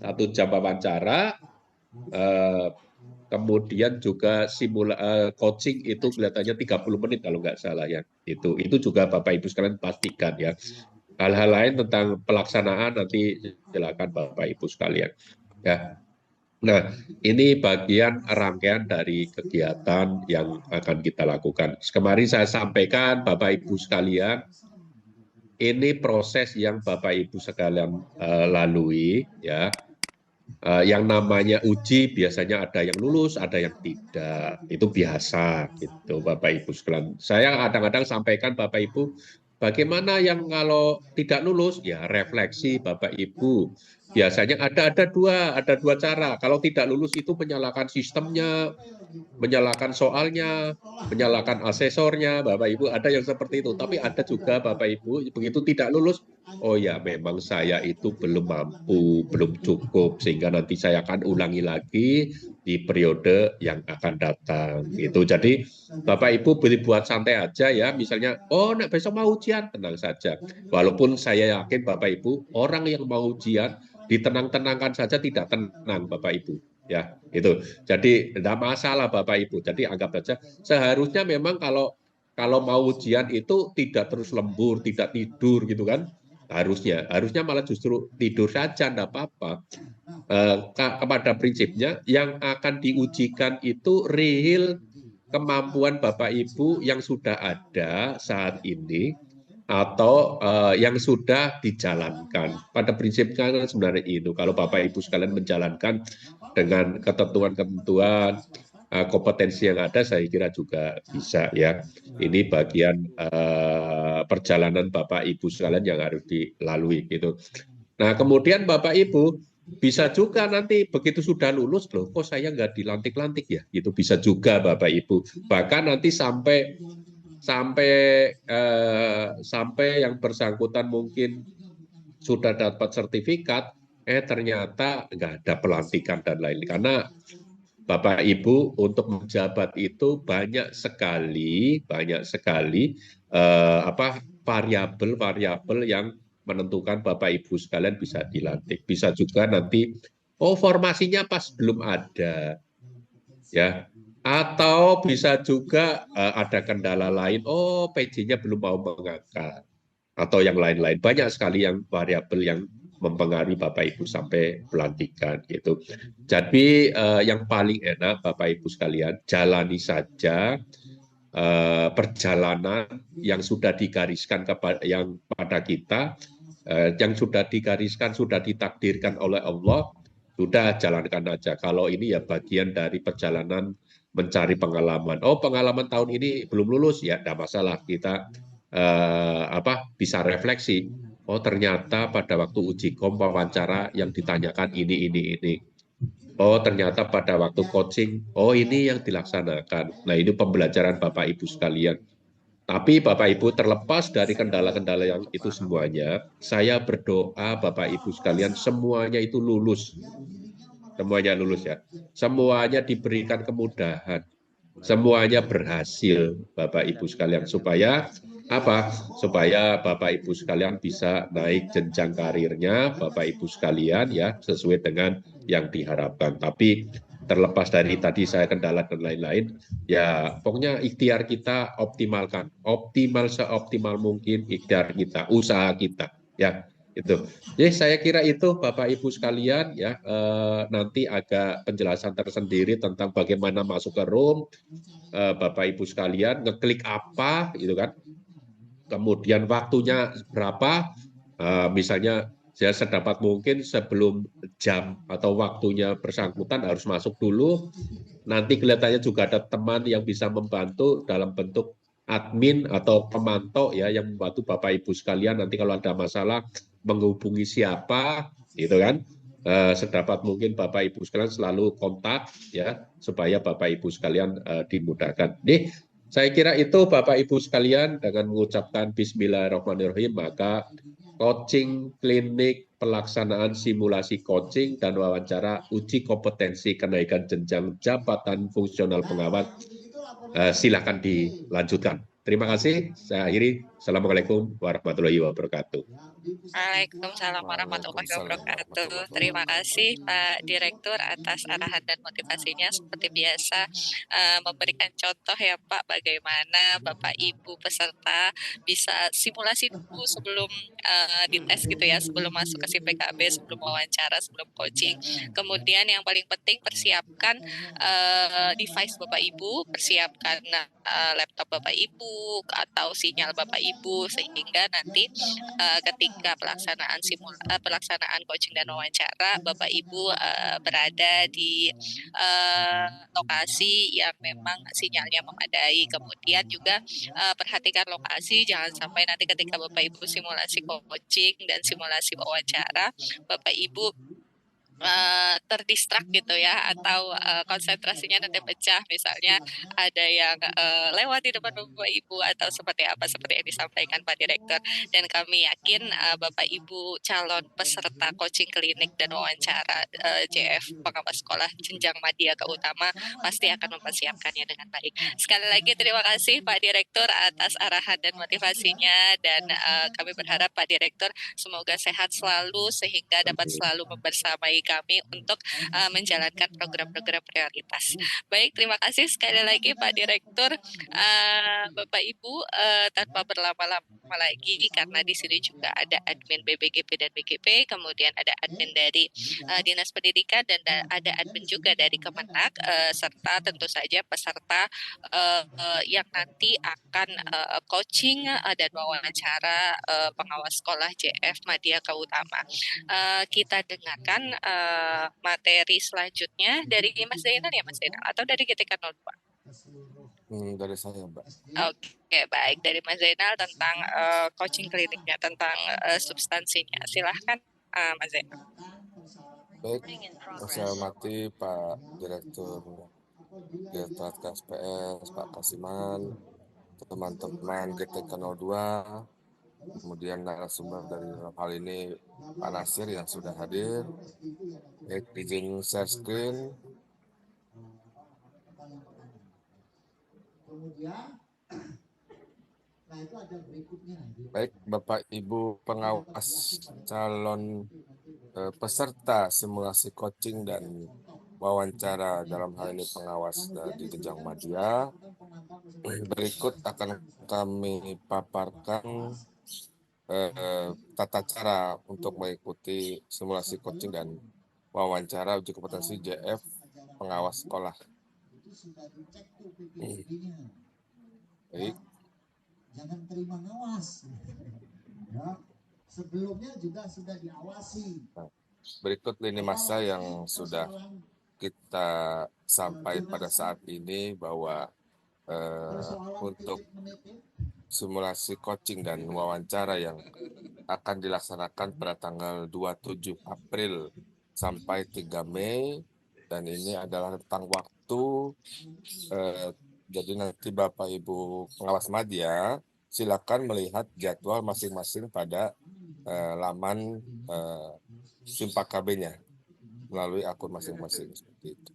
1 jam wawancara, kemudian juga coaching itu kelihatannya 30 menit kalau nggak salah ya. Itu juga Bapak Ibu sekalian pastikan ya. Hal-hal lain tentang pelaksanaan nanti silakan Bapak Ibu sekalian. Ya. Nah, ini bagian rangkaian dari kegiatan yang akan kita lakukan. Kemarin saya sampaikan Bapak Ibu sekalian, ini proses yang Bapak Ibu sekalian lalui ya. Yang namanya uji biasanya ada yang lulus, ada yang tidak. Itu biasa gitu Bapak Ibu sekalian. Saya kadang-kadang sampaikan Bapak Ibu, bagaimana yang kalau tidak lulus? Ya refleksi Bapak Ibu. Biasanya ada dua cara. Kalau tidak lulus itu menyalahkan sistemnya, menyalahkan soalnya, menyalahkan asesornya, Bapak Ibu, ada yang seperti itu. Tapi ada juga Bapak Ibu, begitu tidak lulus, oh ya memang saya itu belum mampu, belum cukup, sehingga nanti saya akan ulangi lagi di periode yang akan datang. Gitu. Jadi Bapak Ibu boleh buat santai aja ya, misalnya, oh nek besok mau ujian, tenang saja. Walaupun saya yakin Bapak Ibu, orang yang mau ujian, ditenang-tenangkan saja tidak tenang Bapak Ibu. Ya, itu. Jadi tidak masalah Bapak Ibu. Jadi anggap saja seharusnya memang kalau mau ujian itu tidak terus lembur, tidak tidur gitu kan. Harusnya malah justru tidur saja, tidak apa-apa. Kepada prinsipnya yang akan diujikan itu real kemampuan Bapak Ibu yang sudah ada saat ini atau yang sudah dijalankan. Pada prinsipnya kan sebenarnya itu, kalau Bapak Ibu sekalian menjalankan dengan ketentuan-ketentuan kompetensi yang ada, saya kira juga bisa ya. Ini bagian perjalanan Bapak Ibu sekalian yang harus dilalui gitu. Nah, kemudian Bapak Ibu bisa juga nanti begitu sudah lulus, loh kok saya nggak dilantik-lantik ya? Itu bisa juga Bapak Ibu. Bahkan nanti sampai sampai sampai yang bersangkutan mungkin sudah dapat sertifikat, ternyata nggak ada pelantikan dan lain-lain. Karena Bapak Ibu untuk menjabat itu banyak sekali variabel-variabel yang menentukan Bapak Ibu sekalian bisa dilantik. Bisa juga nanti, oh formasinya pas belum ada, ya. Atau bisa juga ada kendala lain, oh PJ-nya belum mau mengangkat atau yang lain-lain. Banyak sekali yang variabel yang mempengaruhi Bapak Ibu sampai pelantikan gitu. Jadi yang paling enak Bapak Ibu sekalian jalani saja perjalanan yang sudah digariskan pada kita, yang sudah digariskan, sudah ditakdirkan oleh Allah, sudah jalankan aja. Kalau ini ya bagian dari perjalanan mencari pengalaman. Oh pengalaman tahun ini belum lulus ya, tidak masalah kita bisa refleksi. Oh ternyata pada waktu uji kom wawancara yang ditanyakan ini. Oh ternyata pada waktu coaching, oh ini yang dilaksanakan. Nah ini pembelajaran Bapak Ibu sekalian. Tapi Bapak Ibu terlepas dari kendala-kendala yang itu semuanya, saya berdoa Bapak Ibu sekalian semuanya itu lulus. Semuanya lulus ya. Semuanya diberikan kemudahan. Semuanya berhasil Bapak Ibu sekalian supaya apa? Supaya Bapak Ibu sekalian bisa naik jenjang karirnya Bapak Ibu sekalian ya sesuai dengan yang diharapkan. Tapi terlepas dari tadi saya kendala dan lain-lain, ya pokoknya ikhtiar kita optimalkan, optimal seoptimal mungkin ikhtiar kita, usaha kita ya itu. Jadi saya kira itu Bapak Ibu sekalian ya nanti agak penjelasan tersendiri tentang bagaimana masuk ke room, Bapak Ibu sekalian ngeklik apa gitu kan, kemudian waktunya berapa, misalnya saya sedapat mungkin sebelum jam atau waktunya bersangkutan harus masuk dulu, nanti kelihatannya juga ada teman yang bisa membantu dalam bentuk admin atau pemantau ya yang membantu Bapak Ibu sekalian nanti kalau ada masalah menghubungi siapa gitu kan. Sedapat mungkin Bapak Ibu sekalian selalu kontak ya supaya Bapak Ibu sekalian dimudahkan. Nih, saya kira itu Bapak Ibu sekalian dengan mengucapkan Bismillahirrahmanirrahim maka coaching klinik pelaksanaan simulasi coaching dan wawancara uji kompetensi kenaikan jenjang jabatan fungsional pengawas silakan dilanjutkan Terima kasih. Saya akhiri. Assalamualaikum warahmatullahi wabarakatuh. Waalaikumsalam warahmatullahi Waalaikumsalam wabarakatuh. warahmatullahi Terima kasih wabarakatuh. Pak Direktur atas arahan dan motivasinya. Seperti biasa memberikan contoh ya Pak, bagaimana Bapak Ibu peserta bisa simulasi dulu sebelum dites gitu ya, sebelum masuk ke SIPKB, sebelum wawancara, sebelum coaching. Kemudian yang paling penting persiapkan device Bapak Ibu, persiapkan laptop Bapak Ibu atau sinyal Bapak Ibu sehingga nanti ketika pelaksanaan coaching dan wawancara, Bapak Ibu berada di lokasi yang memang sinyalnya memadai. Kemudian juga perhatikan lokasi, jangan sampai nanti ketika Bapak Ibu simulasi coaching dan simulasi wawancara, Bapak Ibu terdistrak gitu ya, atau konsentrasinya nanti pecah, misalnya ada yang lewat di depan Bapak Ibu atau seperti apa, seperti yang disampaikan Pak Direktur. Dan kami yakin Bapak Ibu calon peserta coaching klinik dan wawancara JF pengawas sekolah jenjang madya ke utama pasti akan mempersiapkannya dengan baik. Sekali lagi terima kasih Pak Direktur atas arahan dan motivasinya, dan kami berharap Pak Direktur semoga sehat selalu sehingga dapat selalu membersamai kami untuk menjalankan program-program prioritas. Baik, terima kasih sekali lagi Pak Direktur. Bapak Ibu, tanpa berlama-lama lagi, karena di sini juga ada admin BBGP dan BGP, kemudian ada admin dari Dinas Pendidikan, dan ada admin juga dari Kemenak, serta tentu saja peserta yang nanti akan coaching dan wawancara pengawas sekolah JF Madya Utama. Kita dengarkan materi selanjutnya dari Mas Zainal ya Mas Zainal, atau dari GTK 02? Dari saya, Mbak. Oke, baik, dari Mas Zainal tentang coaching kliniknya, tentang substansinya. Silahkan Mas Zainal. Baik, saya hormati Pak Direktur Direktorat KSPS, Pak Kasiman, teman-teman GTK 02, kemudian narasumber dari hal ini Pak Nasir yang sudah hadir. Baik, izin share screen. Baik, Bapak Ibu pengawas calon peserta simulasi coaching dan wawancara, dalam hal ini pengawas di jenjang madya, berikut akan kami paparkan tata cara untuk mengikuti simulasi coaching dan wawancara uji kompetensi JF pengawas sekolah. Baik. Jangan terima ngawas. Ya, sebelumnya juga sudah diawasi. Berikut lini masa yang sudah kita sampai pada saat ini bahwa untuk simulasi coaching dan wawancara yang akan dilaksanakan pada tanggal 27 April sampai 3 Mei, dan ini adalah tentang waktu. Jadi nanti Bapak Ibu pengawas madya silakan melihat jadwal masing-masing pada laman SIMPAKB-nya melalui akun masing-masing seperti itu.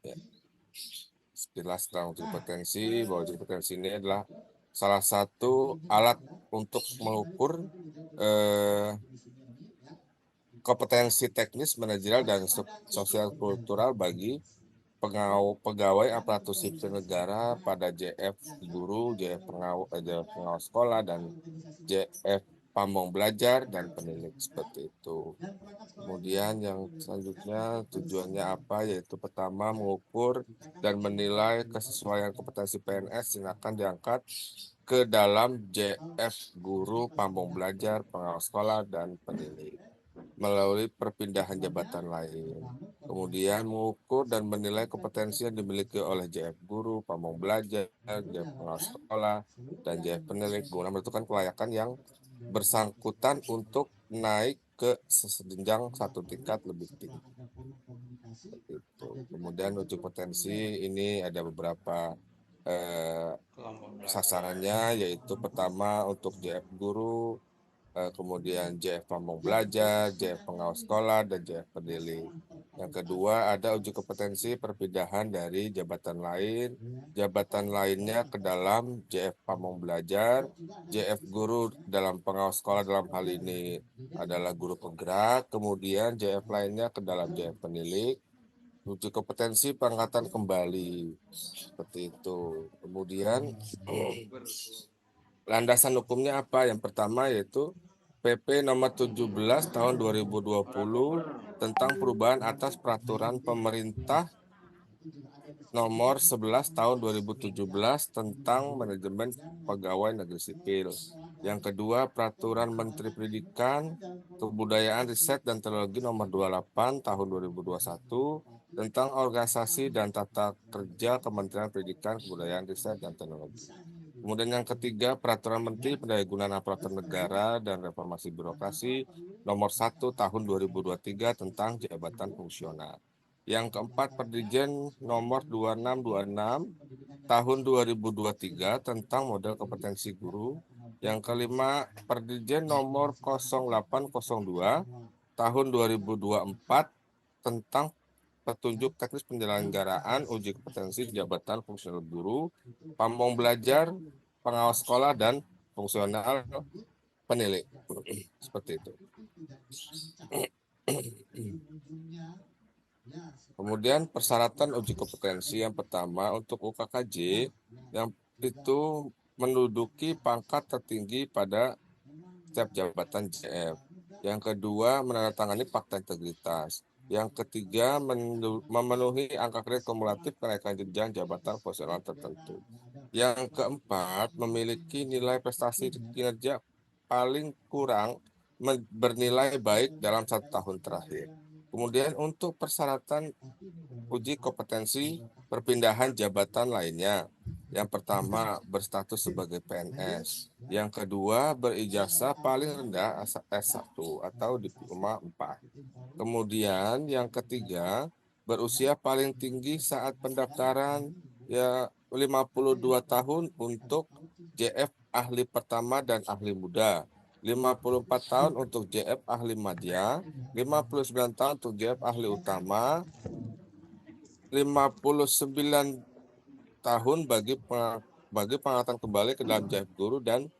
Ya. Sekilas tentang uji kompetensi, bahwa uji kompetensi ini adalah salah satu alat untuk mengukur kompetensi teknis, manajerial, dan sosial kultural bagi pegawai aparatur sipil negara pada JF guru, JF pengawas sekolah, dan JF pamong belajar dan penilik, seperti itu. Kemudian yang selanjutnya tujuannya apa, yaitu pertama mengukur dan menilai kesesuaian kompetensi PNS yang akan diangkat ke dalam JF guru, pamong belajar, pengawas sekolah, dan penilik melalui perpindahan jabatan lain. Kemudian mengukur dan menilai kompetensi yang dimiliki oleh JF guru, pamong belajar, JF pengawas sekolah, dan JF penilik guna menentukan kelayakan yang bersangkutan untuk naik ke jenjang satu tingkat lebih tinggi. Itu. Kemudian uji potensi ini ada beberapa sasarannya, yaitu pertama untuk JF guru, kemudian JF pamong belajar, JF pengawas sekolah, dan JF penilik. Yang kedua, ada uji kompetensi perpindahan dari jabatan lainnya ke dalam JF Pamong Belajar, JF Guru dalam pengawas sekolah dalam hal ini adalah guru penggerak, kemudian JF lainnya ke dalam JF penilik, uji kompetensi pengangkatan kembali, seperti itu. Kemudian landasan hukumnya apa? Yang pertama yaitu PP nomor 17 tahun 2020 tentang perubahan atas peraturan pemerintah nomor 11 tahun 2017 tentang manajemen pegawai negeri sipil. Yang kedua, peraturan Menteri Pendidikan, Kebudayaan, Riset, dan Teknologi nomor 28 tahun 2021 tentang organisasi dan tata kerja Kementerian Pendidikan, Kebudayaan, Riset, dan Teknologi. Kemudian yang ketiga, Peraturan Menteri Pendayagunaan Aparatur Negara dan Reformasi Birokrasi nomor 1 tahun 2023 tentang jabatan fungsional. Yang keempat, Perdijen nomor 2626 tahun 2023 tentang model kompetensi guru. Yang kelima, Perdijen nomor 0802 tahun 2024 tentang petunjuk teknis penyelenggaraan uji kompetensi jabatan fungsional guru, pamong belajar, pengawas sekolah, dan fungsional penilik. Seperti itu. Kemudian persyaratan uji kompetensi yang pertama untuk UKKJ yang itu menduduki pangkat tertinggi pada setiap jabatan JF. Yang kedua, menandatangani fakta integritas. Yang ketiga, memenuhi angka kredit kumulatif kenaikan jenjang jabatan fungsional tertentu. Yang keempat, memiliki nilai prestasi kinerja paling kurang bernilai baik dalam 1 tahun terakhir. Kemudian untuk persyaratan uji kompetensi perpindahan jabatan lainnya. Yang pertama, berstatus sebagai PNS. Yang kedua, berijazah paling rendah S1 atau diploma 4. Kemudian yang ketiga, berusia paling tinggi saat pendaftaran ya 52 tahun untuk JF ahli pertama dan ahli muda. 54 tahun untuk JF ahli madya, 59 tahun untuk JF ahli utama, 59 tahun bagi pengangkatan kembali ke dalam JF guru dan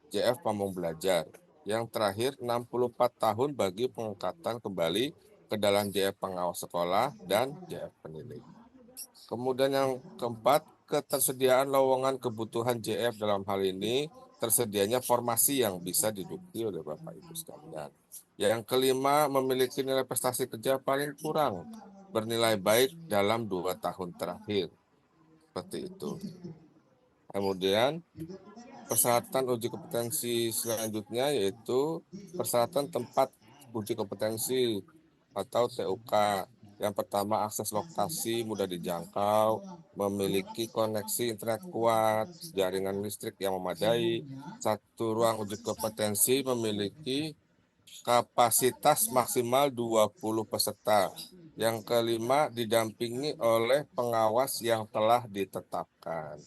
JF pamong belajar. Yang terakhir 64 tahun bagi pengangkatan kembali ke dalam JF pengawas sekolah dan JF penilik. Kemudian yang keempat, ketersediaan lowongan kebutuhan JF dalam hal ini tersedianya formasi yang bisa diduduki oleh Bapak Ibu sekalian. Yang kelima, memiliki nilai prestasi kerja paling kurang bernilai baik dalam 2 tahun terakhir. Seperti itu. Kemudian persyaratan uji kompetensi selanjutnya yaitu persyaratan tempat uji kompetensi atau TUK. Yang pertama, akses lokasi mudah dijangkau, memiliki koneksi internet kuat, jaringan listrik yang memadai. Satu ruang uji kompetensi memiliki kapasitas maksimal 20 peserta. Yang kelima, didampingi oleh pengawas yang telah ditetapkan.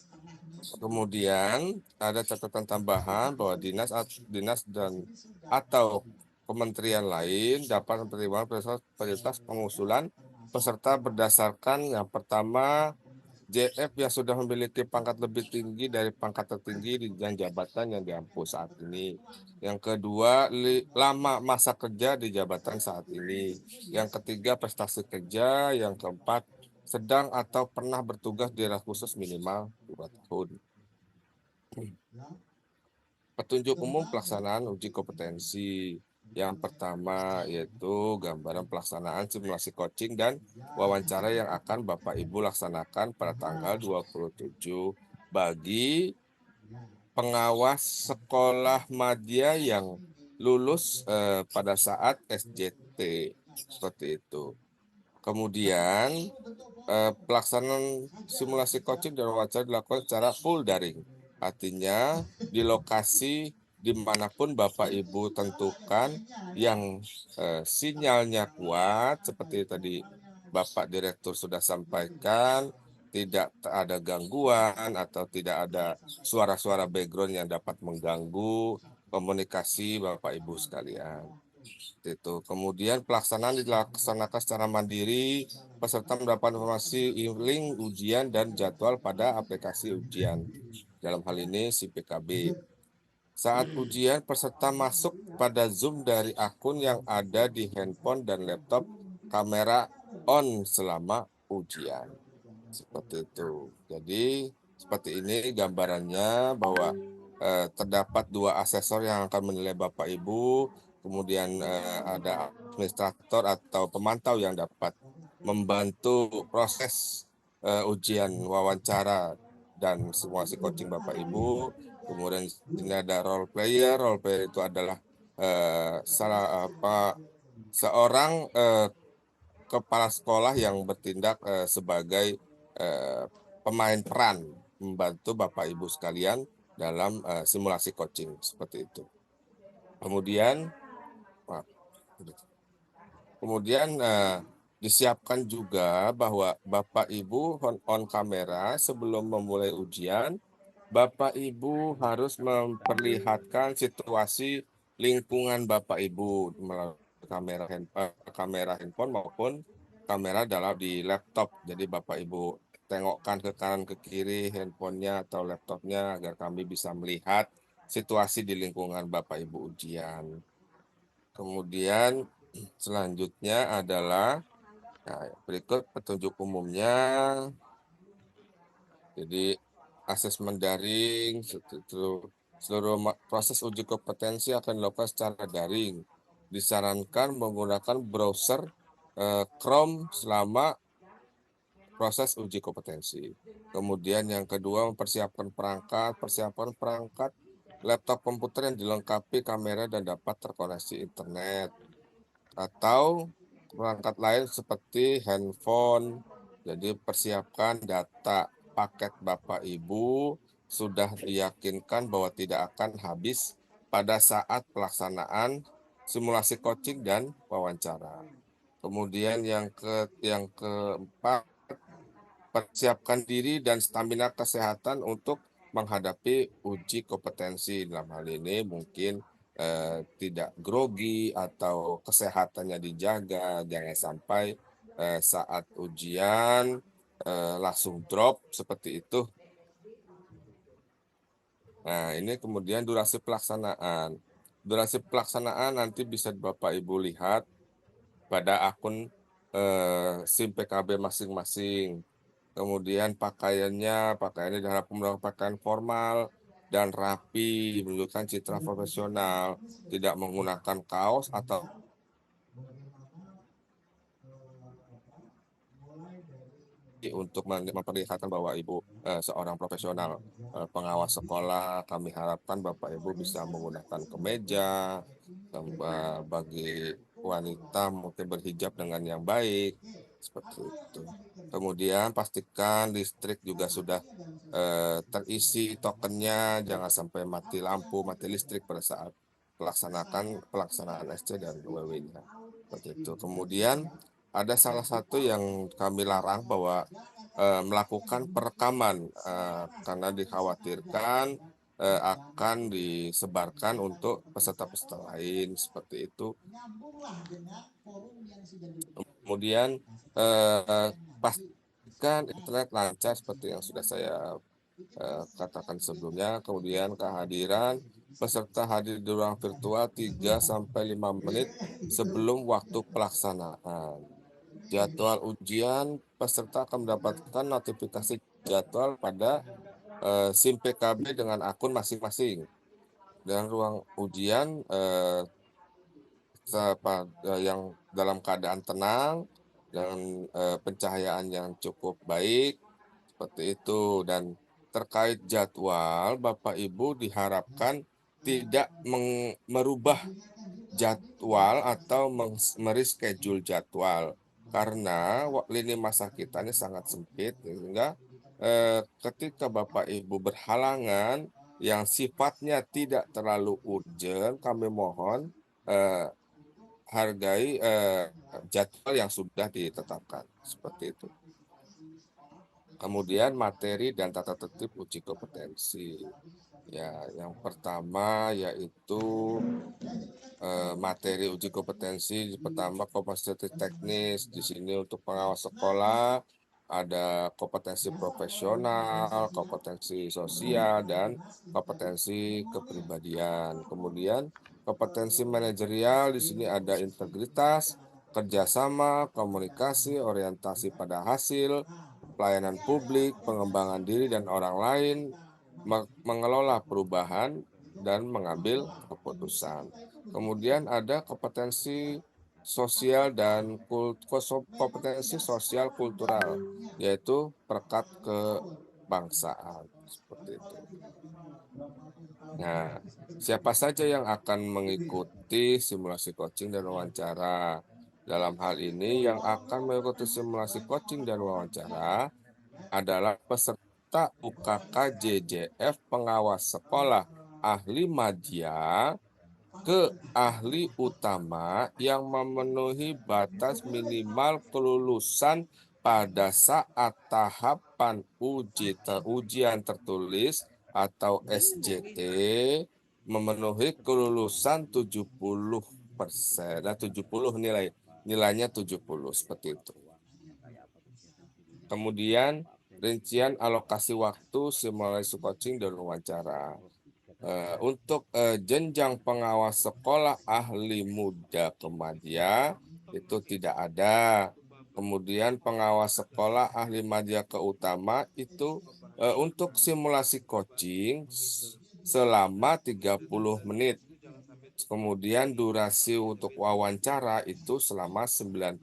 Kemudian ada catatan tambahan bahwa dinas dan atau kementerian lain dapat mempertimbangkan prioritas pengusulan peserta berdasarkan yang pertama JF yang sudah memiliki pangkat lebih tinggi dari pangkat tertinggi di jabatan yang diampu saat ini. Yang kedua, lama masa kerja di jabatan saat ini. Yang ketiga, prestasi kerja. Yang keempat, sedang atau pernah bertugas di daerah khusus minimal 2 tahun. Petunjuk umum pelaksanaan uji kompetensi. Yang pertama yaitu gambaran pelaksanaan simulasi coaching dan wawancara yang akan Bapak Ibu laksanakan pada tanggal 27 bagi pengawas sekolah madya yang lulus pada saat SJT. Seperti itu. Kemudian pelaksanaan simulasi coaching dan wawancara dilakukan secara full daring. Artinya di lokasi dimanapun Bapak Ibu tentukan yang sinyalnya kuat seperti tadi Bapak Direktur sudah sampaikan, tidak ada gangguan atau tidak ada suara-suara background yang dapat mengganggu komunikasi Bapak Ibu sekalian. Itu. Kemudian pelaksanaan dilaksanakan secara mandiri, peserta mendapat informasi link ujian dan jadwal pada aplikasi ujian. Dalam hal ini si PKB. Saat ujian, peserta masuk pada Zoom dari akun yang ada di handphone dan laptop, kamera on selama ujian. Seperti itu. Jadi, seperti ini gambarannya bahwa terdapat dua asesor yang akan menilai Bapak Ibu, kemudian ada administrator atau pemantau yang dapat membantu proses ujian wawancara dan simulasi coaching Bapak Ibu. Kemudian di sini ada role player itu adalah seorang kepala sekolah yang bertindak sebagai pemain peran membantu Bapak Ibu sekalian dalam simulasi coaching seperti itu. Kemudian disiapkan juga bahwa Bapak Ibu on kamera sebelum memulai ujian, Bapak Ibu harus memperlihatkan situasi lingkungan Bapak Ibu melalui kamera handphone maupun kamera di laptop. Jadi Bapak Ibu tengokkan ke kanan ke kiri handphonenya atau laptopnya agar kami bisa melihat situasi di lingkungan Bapak Ibu ujian. Kemudian selanjutnya adalah berikut petunjuk umumnya. Jadi asesmen daring, seluruh proses uji kompetensi akan dilakukan secara daring. Disarankan menggunakan browser Chrome selama proses uji kompetensi. Kemudian yang kedua, persiapan perangkat laptop komputer yang dilengkapi kamera dan dapat terkoneksi internet. Atau perangkat lain seperti handphone. Jadi persiapkan data paket Bapak Ibu sudah diyakinkan bahwa tidak akan habis pada saat pelaksanaan simulasi coaching dan wawancara. Kemudian yang keempat, persiapkan diri dan stamina kesehatan untuk menghadapi uji kompetensi. Dalam hal ini mungkin tidak grogi atau kesehatannya dijaga, jangan sampai saat ujian langsung drop seperti itu. Nah, ini kemudian durasi pelaksanaan. Durasi pelaksanaan nanti bisa Bapak Ibu lihat pada akun SIM PKB masing-masing. Kemudian pakaiannya diharapkan menggunakan pakaian formal dan rapi, menunjukkan citra profesional, tidak menggunakan kaos atau untuk memperlihatkan bahwa Ibu seorang profesional pengawas sekolah. Kami harapkan Bapak Ibu bisa menggunakan kemeja, bagi wanita mungkin berhijab dengan yang baik, seperti itu. Kemudian pastikan listrik juga sudah terisi tokennya, jangan sampai mati lampu, mati listrik pada saat pelaksanaan SC dan WW-nya. Seperti itu. Kemudian ada salah satu yang kami larang bahwa melakukan perekaman karena dikhawatirkan akan disebarkan untuk peserta-peserta lain seperti itu. Kemudian pastikan internet lancar seperti yang sudah saya katakan sebelumnya. Kemudian kehadiran peserta hadir di ruang virtual 3-5 menit sebelum waktu pelaksanaan. Jadwal ujian, peserta akan mendapatkan notifikasi jadwal pada SIM PKB dengan akun masing-masing. Dan ruang ujian yang dalam keadaan tenang, dengan pencahayaan yang cukup baik, seperti itu. Dan terkait jadwal, Bapak Ibu diharapkan tidak merubah jadwal atau mereschedule jadwal karena lini masa kita ini sangat sempit, sehingga ketika Bapak Ibu berhalangan yang sifatnya tidak terlalu urgent, kami mohon hargai jadwal yang sudah ditetapkan, seperti itu. Kemudian materi dan tata tertib uji kompetensi. Ya, yang pertama yaitu materi uji kompetensi. Pertama, kompetensi teknis. Di sini untuk pengawas sekolah ada kompetensi profesional, kompetensi sosial, dan kompetensi kepribadian. Kemudian kompetensi manajerial di sini ada integritas, kerjasama, komunikasi, orientasi pada hasil, pelayanan publik, pengembangan diri dan orang lain, mengelola perubahan, dan mengambil keputusan. Kemudian ada kompetensi sosial dan kompetensi sosial kultural, yaitu perekat kebangsaan seperti itu. Nah, siapa saja yang akan mengikuti simulasi coaching dan wawancara? Dalam hal ini, yang akan mengikuti simulasi coaching dan wawancara adalah peserta UKK JJF pengawas sekolah ahli madya ke ahli utama yang memenuhi batas minimal kelulusan pada saat tahapan ujian tertulis atau SJT memenuhi kelulusan 70%, 70 nilainya 70 seperti itu. Kemudian rincian alokasi waktu simulasi coaching dan wawancara. Untuk jenjang pengawas sekolah ahli muda kemadya itu tidak ada. Kemudian pengawas sekolah ahli madya ke utama itu untuk simulasi coaching selama 30 menit. Kemudian durasi untuk wawancara itu selama 90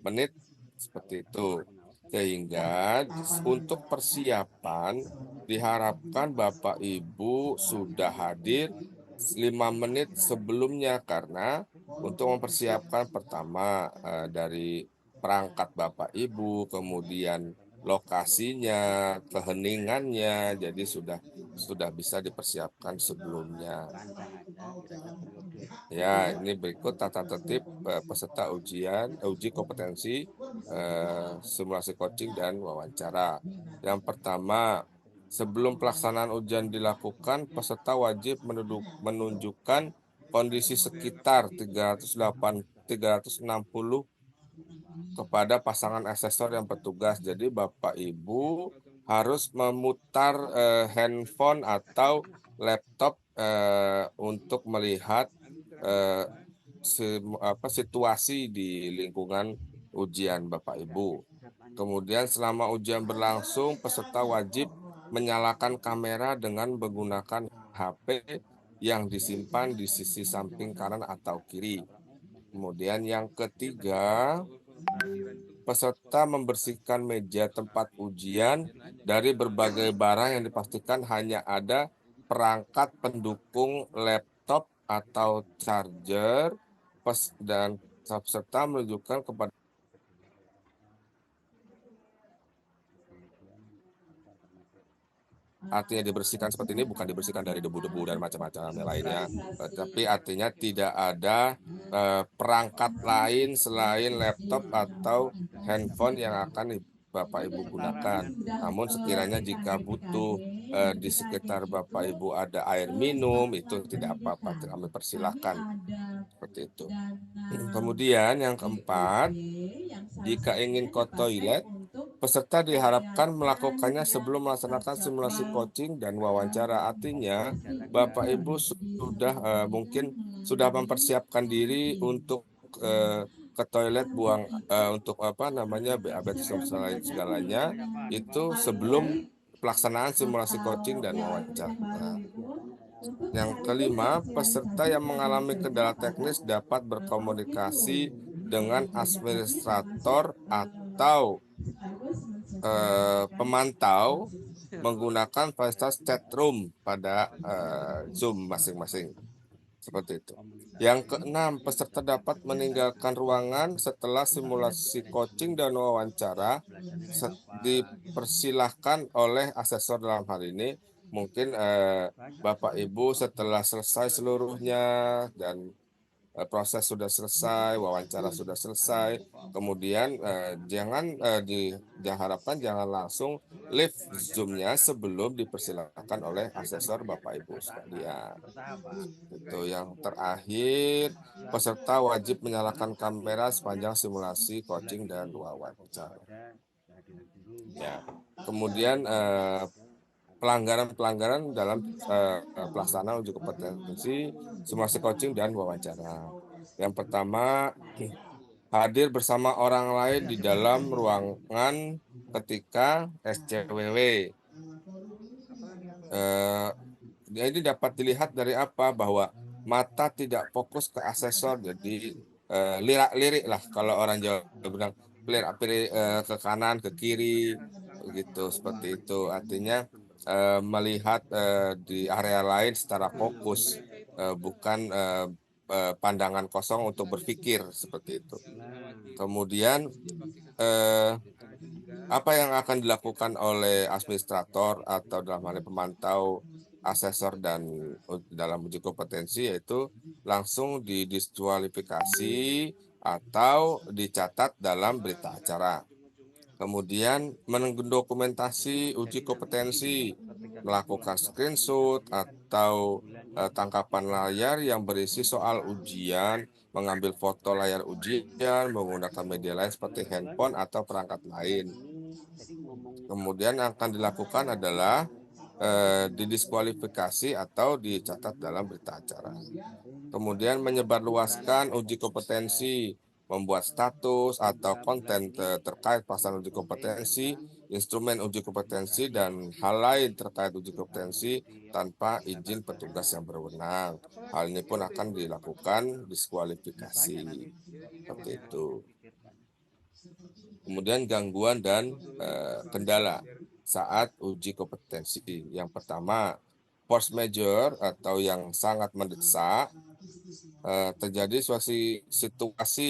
menit seperti itu. Sehingga untuk persiapan diharapkan Bapak Ibu sudah hadir 5 menit sebelumnya karena untuk mempersiapkan pertama dari perangkat Bapak Ibu, kemudian lokasinya, keheningannya, jadi sudah bisa dipersiapkan sebelumnya. Ya, ini berikut tata tertib peserta uji kompetensi simulasi coaching dan wawancara. Yang pertama, sebelum pelaksanaan ujian dilakukan, peserta wajib menunjukkan kondisi sekitar 360 kepada pasangan asesor yang bertugas. Jadi Bapak Ibu harus memutar handphone atau laptop untuk melihat situasi di lingkungan ujian Bapak Ibu. Kemudian selama ujian berlangsung, peserta wajib menyalakan kamera dengan menggunakan HP yang disimpan di sisi samping kanan atau kiri. Kemudian yang ketiga, peserta membersihkan meja tempat ujian dari berbagai barang yang dipastikan hanya ada perangkat pendukung laptop atau charger, dan peserta menunjukkan kepada artinya dibersihkan seperti ini bukan dibersihkan dari debu-debu dan macam-macam lainnya, tapi artinya tidak ada perangkat lain selain laptop atau handphone yang akan Bapak Ibu gunakan. Namun sekiranya jika butuh di sekitar Bapak Ibu ada air minum, itu tidak apa-apa, kami persilahkan. Seperti itu. Kemudian yang keempat, jika ingin ke toilet, peserta diharapkan melakukannya sebelum melaksanakan simulasi coaching dan wawancara. Artinya, Bapak Ibu sudah mungkin sudah mempersiapkan diri untuk ke toilet buang untuk BAB segalanya itu sebelum pelaksanaan simulasi coaching dan wawancara. Yang kelima, peserta yang mengalami kendala teknis dapat berkomunikasi dengan administrator atau pemantau menggunakan fasilitas chat room pada Zoom masing-masing. Seperti itu. Yang keenam, peserta dapat meninggalkan ruangan setelah simulasi coaching dan wawancara dipersilahkan oleh asesor dalam hal ini. Mungkin Bapak Ibu setelah selesai seluruhnya dan proses sudah selesai, wawancara sudah selesai, kemudian diharapkan jangan langsung live Zoom-nya sebelum dipersilakan oleh asesor Bapak Ibu sekalian. Itu yang terakhir, peserta wajib menyalakan kamera sepanjang simulasi coaching dan wawancara. Ya. Kemudian pelanggaran-pelanggaran dalam pelaksanaan uji kompetensi, simulasi coaching dan wawancara. Yang pertama, hadir bersama orang lain di dalam ruangan ketika SCWW. Jadi dapat dilihat dari apa? Bahwa mata tidak fokus ke asesor, jadi lirak-lirik lah kalau orang Jawa bilang, lirak-lirik ke kanan, ke kiri, begitu, seperti itu. Artinya melihat di area lain secara fokus, bukan pandangan kosong untuk berpikir, seperti itu. Kemudian apa yang akan dilakukan oleh administrator atau dalam hal ini pemantau, asesor dan dalam uji kompetensi, yaitu langsung didiskualifikasi atau dicatat dalam berita acara. Kemudian mendokumentasi uji kompetensi, melakukan screenshot atau tangkapan layar yang berisi soal ujian, mengambil foto layar ujian, menggunakan media lain seperti handphone atau perangkat lain. Kemudian yang akan dilakukan adalah didiskualifikasi atau dicatat dalam berita acara. Kemudian menyebarluaskan uji kompetensi, membuat status atau konten terkait pelaksanaan uji kompetensi, instrumen uji kompetensi, dan hal lain terkait uji kompetensi tanpa izin petugas yang berwenang. Hal ini pun akan dilakukan diskualifikasi. Seperti itu. Kemudian gangguan dan kendala saat uji kompetensi. Yang pertama, force majeure atau yang sangat mendesak, terjadi situasi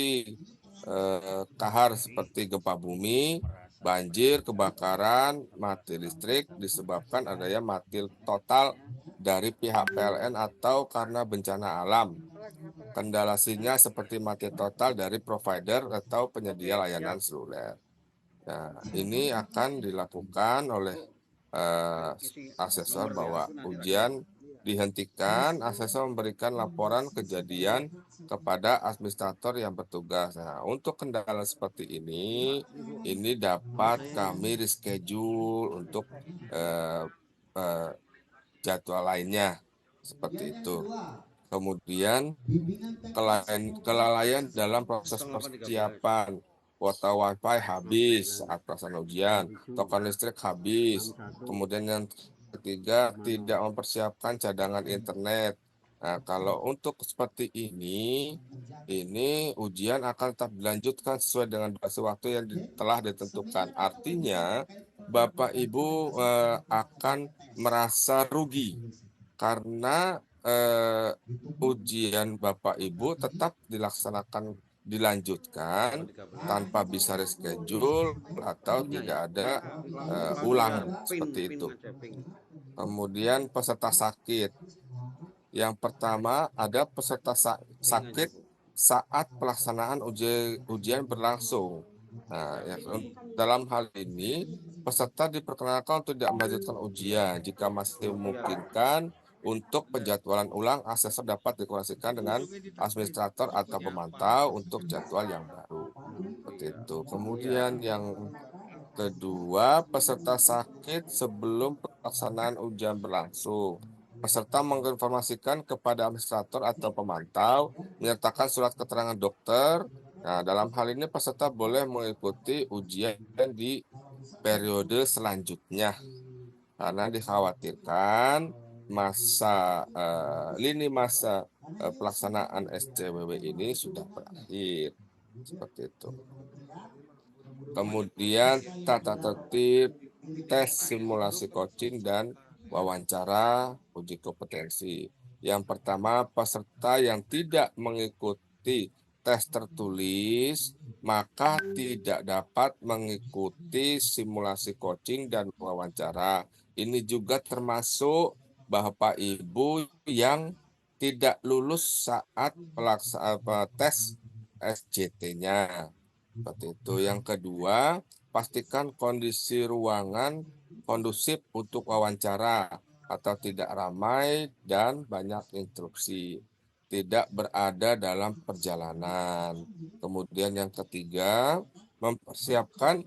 kahar seperti gempa bumi, banjir, kebakaran, mati listrik disebabkan adanya mati total dari pihak PLN atau karena bencana alam. Kendalasinya seperti mati total dari provider atau penyedia layanan seluler. Nah, ini akan dilakukan oleh asesor bahwa ujian dihentikan, asesor memberikan laporan kejadian kepada administrator yang bertugas. Nah, untuk kendala seperti ini dapat kami reschedule untuk jadwal lainnya, seperti itu. Kemudian kelalaian dalam proses persiapan, kuota wifi habis saat pelaksanaan ujian, token listrik habis. Kemudian yang ketiga, tidak mempersiapkan cadangan internet. Nah, kalau untuk seperti ini ujian akan tetap dilanjutkan sesuai dengan durasi waktu yang telah ditentukan. Artinya, Bapak Ibu akan merasa rugi karena ujian Bapak Ibu tetap dilanjutkan tanpa bisa reschedule atau tidak ada ulangan, seperti itu. Kemudian peserta sakit. Yang pertama, ada peserta sakit saat pelaksanaan ujian berlangsung. Nah, dalam hal ini peserta diperkenalkan untuk tidak melanjutkan ujian. Jika masih memungkinkan, untuk penjadwalan ulang, asesor dapat dikoordinasikan dengan administrator atau pemantau untuk jadwal yang baru. Seperti itu. Kemudian yang kedua, peserta sakit sebelum pelaksanaan ujian berlangsung. Peserta menginformasikan kepada administrator atau pemantau, menyertakan surat keterangan dokter. Nah, dalam hal ini peserta boleh mengikuti ujian di periode selanjutnya, karena dikhawatirkan lini masa pelaksanaan SCWW ini sudah berakhir, seperti itu. Kemudian tata tertib tes simulasi coaching dan wawancara uji kompetensi. Yang pertama, peserta yang tidak mengikuti tes tertulis maka tidak dapat mengikuti simulasi coaching dan wawancara. Ini juga termasuk Bapak Ibu yang tidak lulus saat tes SJT-nya. Seperti itu. Yang kedua, pastikan kondisi ruangan kondusif untuk wawancara atau tidak ramai dan banyak interupsi. Tidak berada dalam perjalanan. Kemudian yang ketiga, mempersiapkan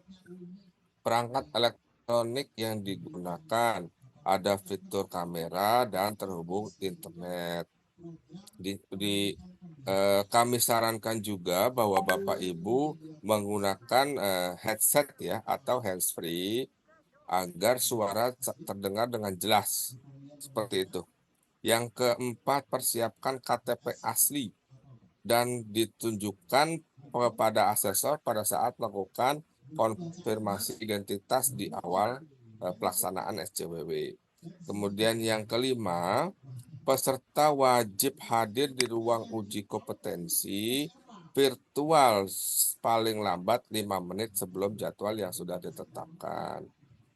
perangkat elektronik yang digunakan. Ada fitur kamera dan terhubung internet. Kami sarankan juga bahwa Bapak Ibu menggunakan headset ya atau handsfree agar suara terdengar dengan jelas. Seperti itu. Yang keempat, persiapkan KTP asli dan ditunjukkan kepada asesor pada saat melakukan konfirmasi identitas di awal pelaksanaan SCWW. Kemudian yang kelima, peserta wajib hadir di ruang uji kompetensi virtual paling lambat 5 menit sebelum jadwal yang sudah ditetapkan.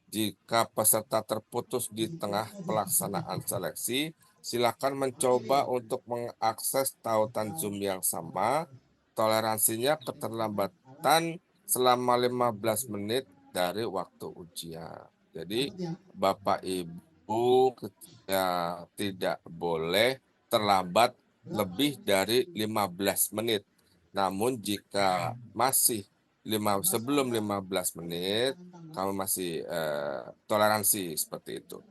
Jika peserta terputus di tengah pelaksanaan seleksi, silakan mencoba untuk mengakses tautan Zoom yang sama. Toleransinya keterlambatan selama 15 menit dari waktu ujian. Jadi Bapak Ibu tidak boleh terlambat lebih dari 15 menit. Namun jika masih sebelum 15 menit, kami masih toleransi seperti itu.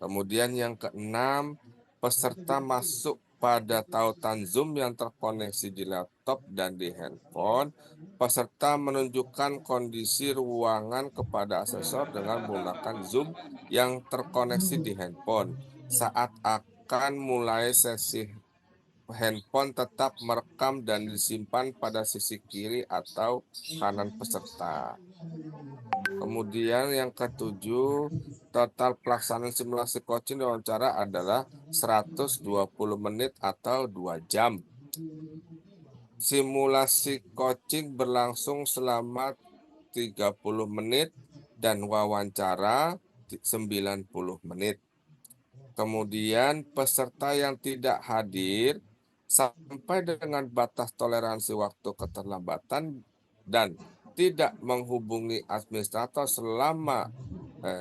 Kemudian yang keenam, peserta masuk pada tautan Zoom yang terkoneksi di laptop dan di handphone. Peserta menunjukkan kondisi ruangan kepada asesor dengan menggunakan Zoom yang terkoneksi di handphone. Saat akan mulai sesi, handphone tetap merekam dan disimpan pada sisi kiri atau kanan peserta. Kemudian yang ketujuh, total pelaksanaan simulasi coaching dan wawancara adalah 120 menit atau 2 jam. Simulasi coaching berlangsung selama 30 menit dan wawancara 90 menit. Kemudian peserta yang tidak hadir sampai dengan batas toleransi waktu keterlambatan dan tidak menghubungi administrator selama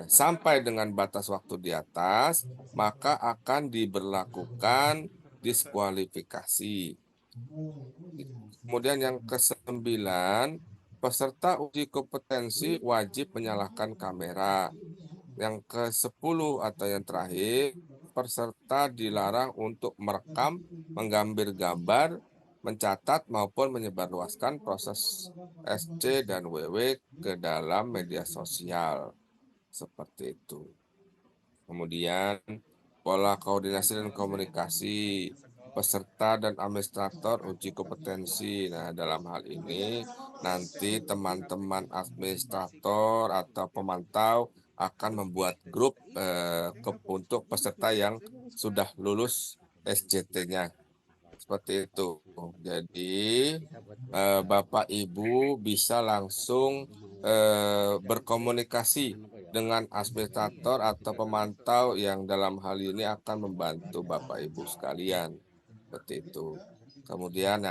sampai dengan batas waktu di atas, maka akan diberlakukan diskualifikasi. Kemudian yang ke-9, peserta uji kompetensi wajib menyalakan kamera. Yang ke-10 atau yang terakhir, peserta dilarang untuk merekam, mengambil gambar, mencatat maupun menyebarluaskan proses SC dan WW ke dalam media sosial. Seperti itu. Kemudian pola koordinasi dan komunikasi peserta dan administrator uji kompetensi. Nah, dalam hal ini nanti teman-teman administrator atau pemantau akan membuat grup untuk peserta yang sudah lulus SJT-nya. Seperti itu. Jadi Bapak Ibu bisa langsung berkomunikasi dengan administrator atau pemantau yang dalam hal ini akan membantu Bapak Ibu sekalian. Seperti itu. Kemudian,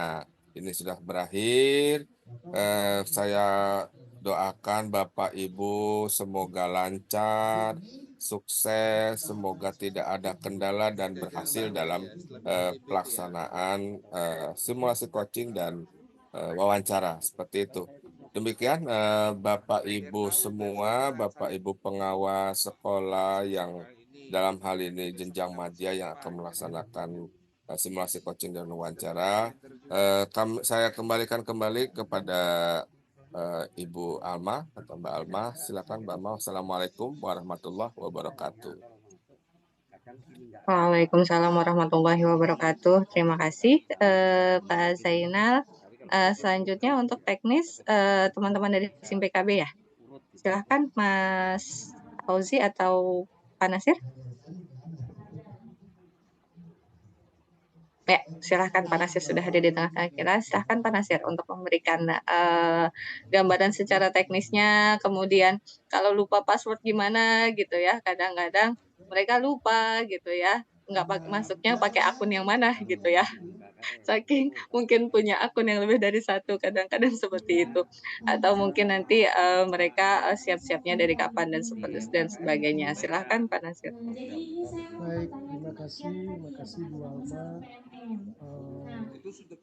ini sudah berakhir. Saya doakan Bapak Ibu semoga lancar, sukses, semoga tidak ada kendala dan berhasil dalam pelaksanaan simulasi coaching dan wawancara. Seperti itu. Demikian Bapak Ibu semua, Bapak Ibu pengawas sekolah yang dalam hal ini jenjang madya yang akan melaksanakan simulasi coaching dan wawancara. Saya kembalikan kembali kepada Ibu Alma atau Mbak Alma. Silakan Mbak Alma. Assalamualaikum warahmatullahi wabarakatuh. Waalaikumsalam warahmatullahi wabarakatuh. Terima kasih Pak Zainal. Selanjutnya untuk teknis teman-teman dari SIM PKB ya. Silahkan Mas Fauzi atau Pak Nasir. Ya, silahkan Pak Nasir sudah hadir di tengah-tengah kita. Silahkan Pak Nasir untuk memberikan gambaran secara teknisnya. Kemudian kalau lupa password gimana gitu ya. Kadang-kadang mereka lupa gitu ya. masuknya pakai akun yang mana gitu ya. Saking mungkin punya akun yang lebih dari satu, kadang-kadang seperti itu. Atau mungkin nanti mereka siap-siapnya dari kapan dan sebagainya. Silahkan Pak Nasir. Baik, terima kasih Bu Alma.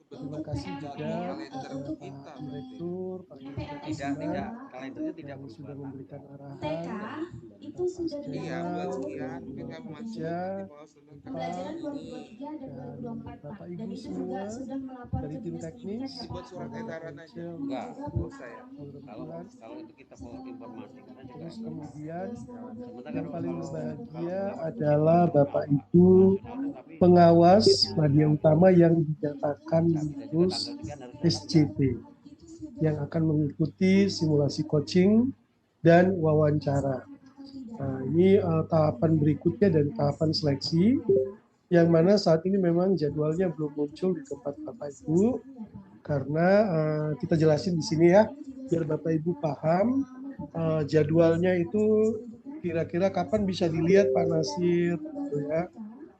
Terima kasih juga Pak Direktur, Pak Direktur yang sudah memberikan arahan. Itu sudah dan Bapak Ibu semua dari tim teknis. Terus kemudian yang paling berbahagia adalah Bapak Ibu pengawas media utama yang dinyatakan lulus SCT yang akan mengikuti simulasi coaching dan wawancara. Nah, ini tahapan berikutnya dari tahapan seleksi, yang mana saat ini memang jadwalnya belum muncul di tempat Bapak Ibu, karena kita jelasin di sini ya, biar Bapak Ibu paham jadwalnya itu kira-kira kapan bisa dilihat Pak Nasir, gitu ya.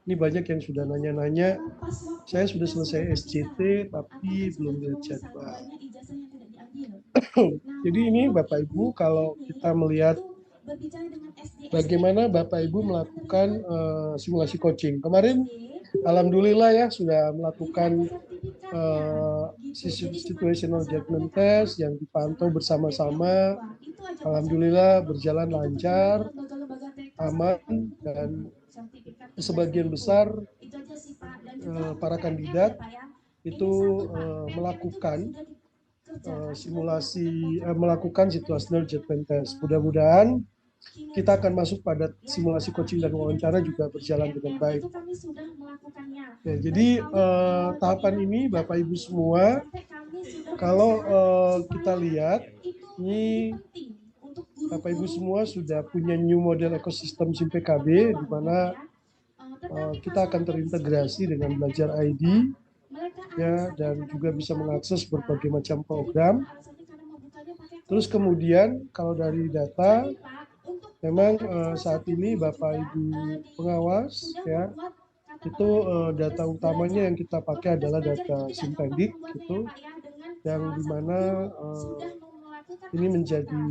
Ini banyak yang sudah nanya-nanya, saya sudah selesai SCT tapi belum lihat jadwal. Jadi ini Bapak Ibu, kalau kita melihat bagaimana Bapak Ibu melakukan simulasi coaching. Kemarin alhamdulillah ya sudah melakukan situational judgment test yang dipantau bersama-sama. Alhamdulillah berjalan lancar, aman, dan sebagian besar para kandidat itu melakukan melakukan situational judgment test. Mudah-mudahan kita akan masuk pada simulasi coaching dan wawancara juga berjalan dengan baik. Ya, jadi tahapan ini Bapak Ibu semua, kalau kita lihat ini Bapak Ibu semua sudah punya new model ekosistem SIM PKB, di mana kita akan terintegrasi dengan Belajar ID, ya, dan juga bisa mengakses berbagai macam program. Terus kemudian kalau dari data, memang saat ini Bapak Ibu pengawas, ya, itu data utamanya yang kita pakai adalah data Simpendik, gitu, yang dimana ini menjadi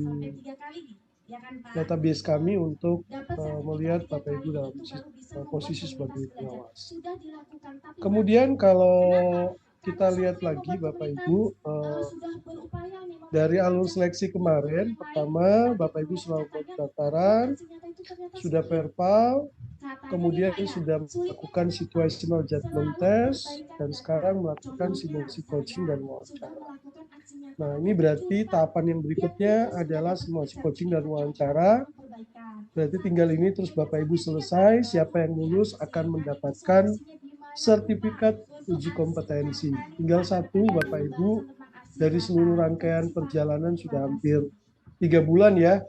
database kami untuk melihat Bapak Ibu dalam posisi sebagai pengawas. Kemudian kalau kita lihat lagi Bapak Ibu, dari alur seleksi kemarin, pertama Bapak Ibu selalu pendaftaran, sudah verbal, kemudian sudah melakukan situational judgment test, dan sekarang melakukan simulasi coaching dan wawancara. Nah, ini berarti tahapan yang berikutnya adalah simulasi coaching dan wawancara. Berarti tinggal ini terus Bapak Ibu selesai, siapa yang lulus akan mendapatkan sertifikat uji kompetensi. Tinggal satu Bapak Ibu, dari seluruh rangkaian perjalanan sudah hampir 3 bulan ya.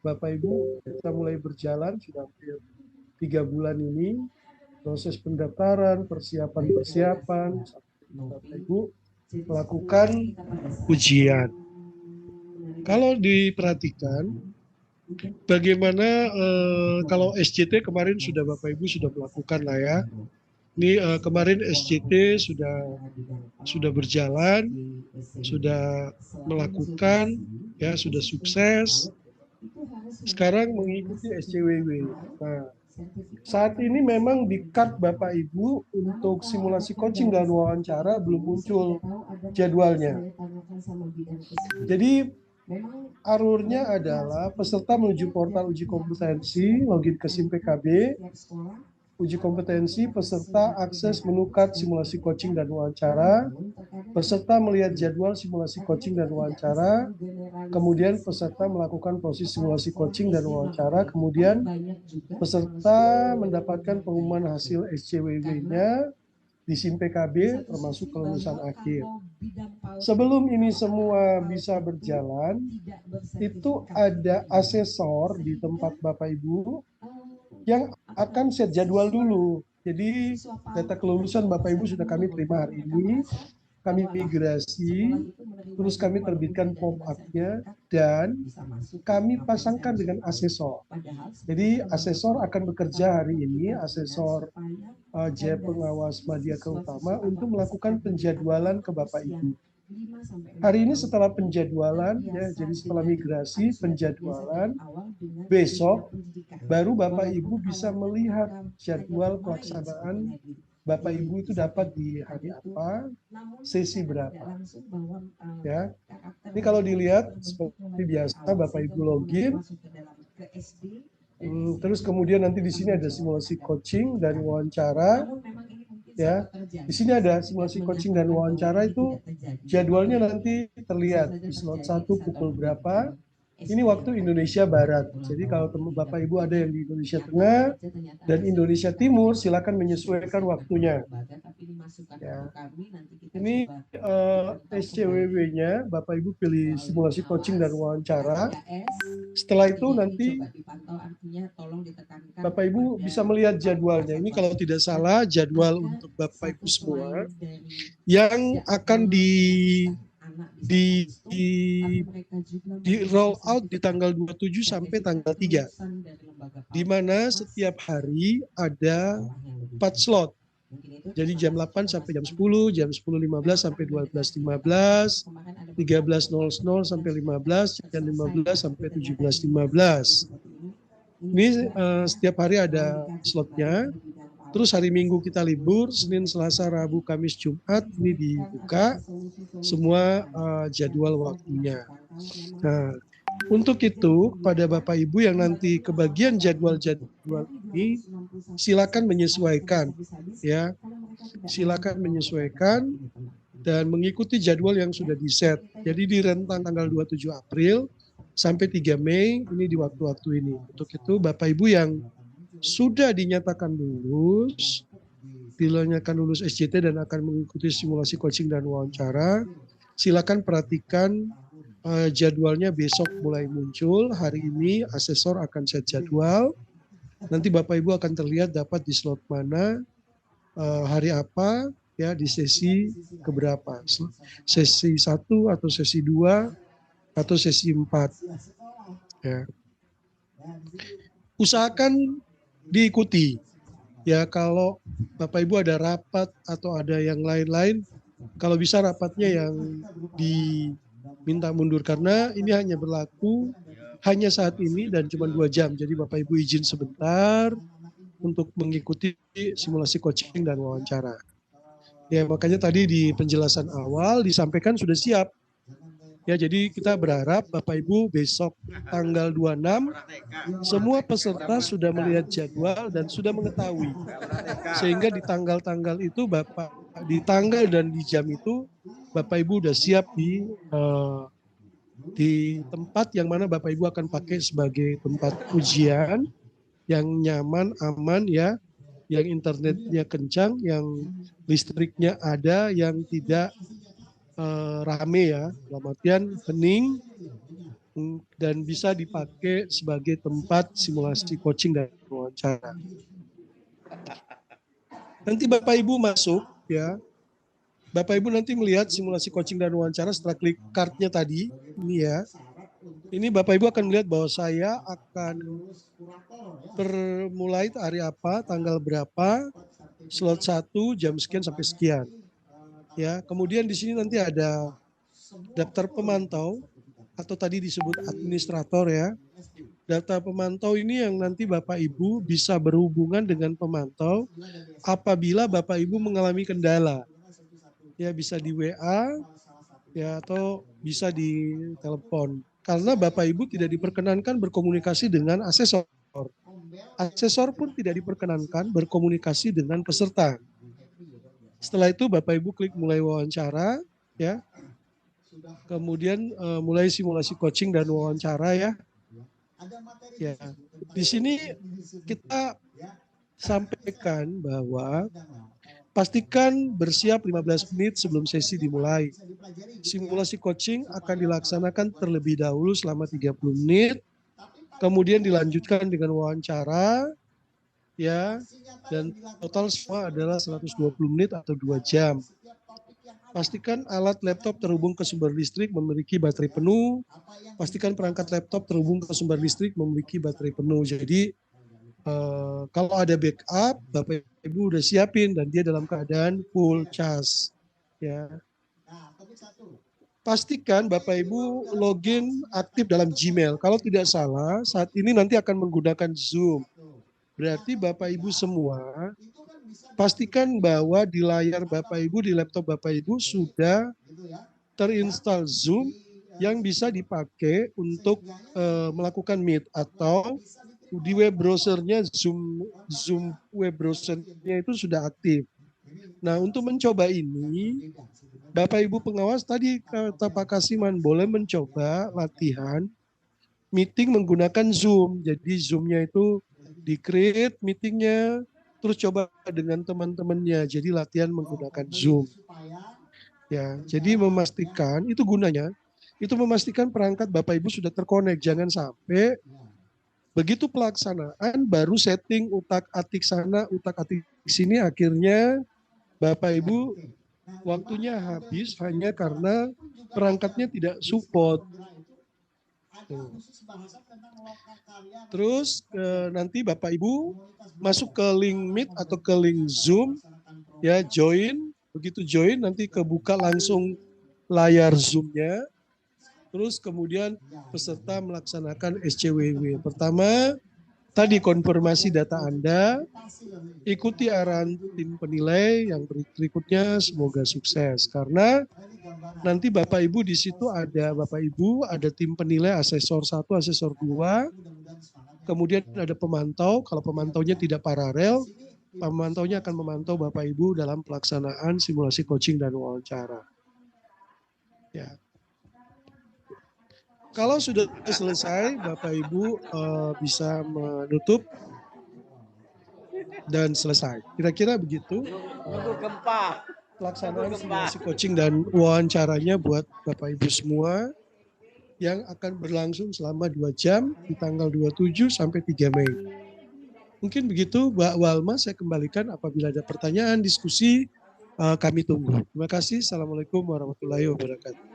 Bapak Ibu, kita mulai berjalan sudah hampir 3 bulan ini. Proses pendaftaran, persiapan, Bapak Ibu melakukan ujian. Kalau diperhatikan, bagaimana kalau SCT kemarin sudah Bapak Ibu sudah melakukan lah ya. Ini kemarin SCT sudah berjalan, sudah melakukan, ya sudah sukses. Sekarang mengikuti SCWW. Nah, saat ini memang di cut Bapak Ibu untuk simulasi coaching dan wawancara belum muncul jadwalnya. Jadi alurnya adalah peserta menuju portal uji kompetensi, login ke SIM PKB, uji kompetensi, peserta akses menu cut simulasi coaching dan wawancara, peserta melihat jadwal simulasi coaching dan wawancara, kemudian peserta melakukan proses simulasi coaching dan wawancara, kemudian peserta mendapatkan pengumuman hasil SCWW-nya di SIM PKB termasuk kelulusan akhir. Sebelum ini semua bisa berjalan, itu ada asesor di tempat Bapak Ibu yang akan set jadwal dulu. Jadi data kelulusan Bapak Ibu sudah kami terima hari ini. kami migrasi, terus kami terbitkan pop-up-nya, dan kami pasangkan dengan asesor. Jadi asesor akan bekerja hari ini, asesor J Pengawas Media Utama untuk melakukan penjadwalan ke Bapak Ibu. Hari ini setelah penjadwalan, ya, jadi setelah migrasi, penjadwalan, besok baru Bapak Ibu bisa melihat jadwal pelaksanaan Bapak Ibu itu dapat di hari apa, sesi berapa. Ya, ini kalau dilihat seperti biasa Bapak Ibu login, terus kemudian nanti di sini ada simulasi coaching dan wawancara. Ya, di sini ada simulasi coaching dan wawancara, itu jadwalnya nanti terlihat di slot 1 pukul berapa. Ini waktu Indonesia Barat. Jadi kalau Bapak Ibu ada yang di Indonesia Tengah dan Indonesia Timur, silakan menyesuaikan waktunya. Ya. Ini SCWW-nya, Bapak Ibu pilih simulasi coaching dan wawancara. Setelah itu nanti Bapak Ibu bisa melihat jadwalnya. Ini kalau tidak salah jadwal untuk Bapak Ibu semua yang akan di roll out di tanggal 27 sampai tanggal 3, di mana setiap hari ada 4 slot. Jadi jam 8 sampai jam 10, jam 10.15 sampai 12.15, 13.00 sampai 15, jam 15 sampai 17.15. Ini setiap hari ada slotnya. Terus hari Minggu kita libur, Senin, Selasa, Rabu, Kamis, Jumat ini dibuka semua jadwal waktunya. Nah, untuk itu pada Bapak Ibu yang nanti kebagian jadwal-jadwal ini, silakan menyesuaikan, ya, silakan menyesuaikan dan mengikuti jadwal yang sudah di-set. Jadi di rentang tanggal 27 April sampai 3 Mei ini di waktu-waktu ini. Untuk itu Bapak Ibu yang sudah dinyatakan lulus SJT dan akan mengikuti simulasi coaching dan wawancara, silakan perhatikan jadwalnya besok mulai muncul. Hari ini asesor akan set jadwal. Nanti Bapak Ibu akan terlihat dapat di slot mana, hari apa, ya, di sesi keberapa. Sesi 1 atau sesi 2 atau sesi 4. Ya. Usahakan diikuti. Ya, kalau Bapak Ibu ada rapat atau ada yang lain-lain, kalau bisa rapatnya yang diminta mundur, karena ini hanya berlaku hanya saat ini dan cuma 2 jam. Jadi Bapak Ibu izin sebentar untuk mengikuti simulasi coaching dan wawancara. Ya, makanya tadi di penjelasan awal disampaikan sudah siap. Ya, jadi kita berharap Bapak Ibu besok tanggal 26 semua peserta sudah melihat jadwal dan sudah mengetahui. Sehingga di tanggal-tanggal itu di tanggal dan di jam itu Bapak Ibu sudah siap di tempat yang mana Bapak Ibu akan pakai sebagai tempat ujian yang nyaman, aman, ya, yang internetnya kencang, yang listriknya ada, yang tidak rame, ya, dalam artian hening, dan bisa dipakai sebagai tempat simulasi coaching dan wawancara. Nanti Bapak Ibu masuk, ya, Bapak Ibu nanti melihat simulasi coaching dan wawancara setelah klik card-nya tadi, ini, ya. Ini Bapak Ibu akan melihat bahwa saya akan mulai hari apa, tanggal berapa, slot 1, jam sekian sampai sekian. Ya, kemudian di sini nanti ada daftar pemantau atau tadi disebut administrator, ya. Daftar pemantau ini yang nanti Bapak Ibu bisa berhubungan dengan pemantau apabila Bapak Ibu mengalami kendala. Ya, bisa di WA, ya, atau bisa di telepon. Karena Bapak Ibu tidak diperkenankan berkomunikasi dengan asesor. Asesor pun tidak diperkenankan berkomunikasi dengan peserta. Setelah itu Bapak Ibu klik mulai wawancara, ya. Kemudian mulai simulasi coaching dan wawancara, ya. Ya. Di sini kita sampaikan bahwa pastikan bersiap 15 menit sebelum sesi dimulai. Simulasi coaching akan dilaksanakan terlebih dahulu selama 30 menit, kemudian dilanjutkan dengan wawancara, ya, dan total semua adalah 120 menit atau 2 jam. Pastikan alat laptop terhubung ke sumber listrik memiliki baterai penuh. Pastikan perangkat laptop terhubung ke sumber listrik memiliki baterai penuh. Jadi kalau ada backup, Bapak Ibu udah siapin dan dia dalam keadaan full charge. Ya. Pastikan Bapak Ibu login aktif dalam Gmail. Kalau tidak salah, saat ini nanti akan menggunakan Zoom. Berarti Bapak Ibu semua pastikan bahwa di layar Bapak Ibu, di laptop Bapak Ibu sudah terinstall Zoom yang bisa dipakai untuk melakukan Meet, atau di web browsernya Zoom web browsernya itu sudah aktif. Nah, untuk mencoba ini, Bapak Ibu pengawas tadi kata Pak Kasiman boleh mencoba latihan meeting menggunakan Zoom. Jadi Zoom-nya itu di-create meetingnya, terus coba dengan teman-temannya. Jadi latihan menggunakan Zoom. Ya, jadi memastikan itu gunanya, itu memastikan perangkat Bapak Ibu sudah terkonek. Jangan sampai begitu pelaksanaan baru setting utak-atik sana, utak-atik sini, akhirnya Bapak Ibu waktunya habis hanya karena perangkatnya tidak support. Terus nanti Bapak Ibu masuk ke link Meet atau ke link Zoom, ya join. Begitu join nanti kebuka langsung layar Zoom-nya. Terus kemudian peserta melaksanakan SCWW. Pertama, tadi konfirmasi data Anda, ikuti arahan tim penilai, yang berikutnya semoga sukses. Karena nanti Bapak Ibu di situ ada Bapak Ibu, ada tim penilai asesor 1, asesor 2, kemudian ada pemantau. Kalau pemantaunya tidak paralel, pemantaunya akan memantau Bapak Ibu dalam pelaksanaan simulasi coaching dan wawancara. Ya. Kalau sudah selesai, Bapak Ibu bisa menutup dan selesai. Kira-kira begitu pelaksanaan simulasi coaching dan wawancaranya buat Bapak Ibu semua yang akan berlangsung selama 2 jam di tanggal 27 sampai 3 Mei. Mungkin begitu, Mbak Walma, saya kembalikan apabila ada pertanyaan, diskusi, kami tunggu. Terima kasih. Assalamualaikum warahmatullahi wabarakatuh.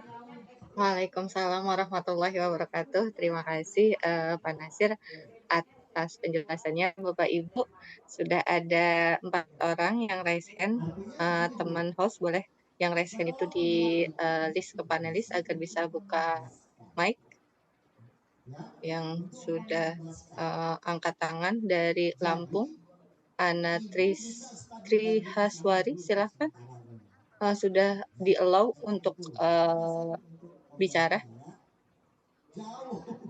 Waalaikumsalam warahmatullahi wabarakatuh. Terima kasih Pak Nasir atas penjelasannya. Bapak Ibu, sudah ada 4 orang yang raise hand. Teman host boleh yang raise hand itu di list ke panelis agar bisa buka mic. Yang sudah angkat tangan dari Lampung, Ana Trihaswari, silakan. Sudah di-allow untuk bicara.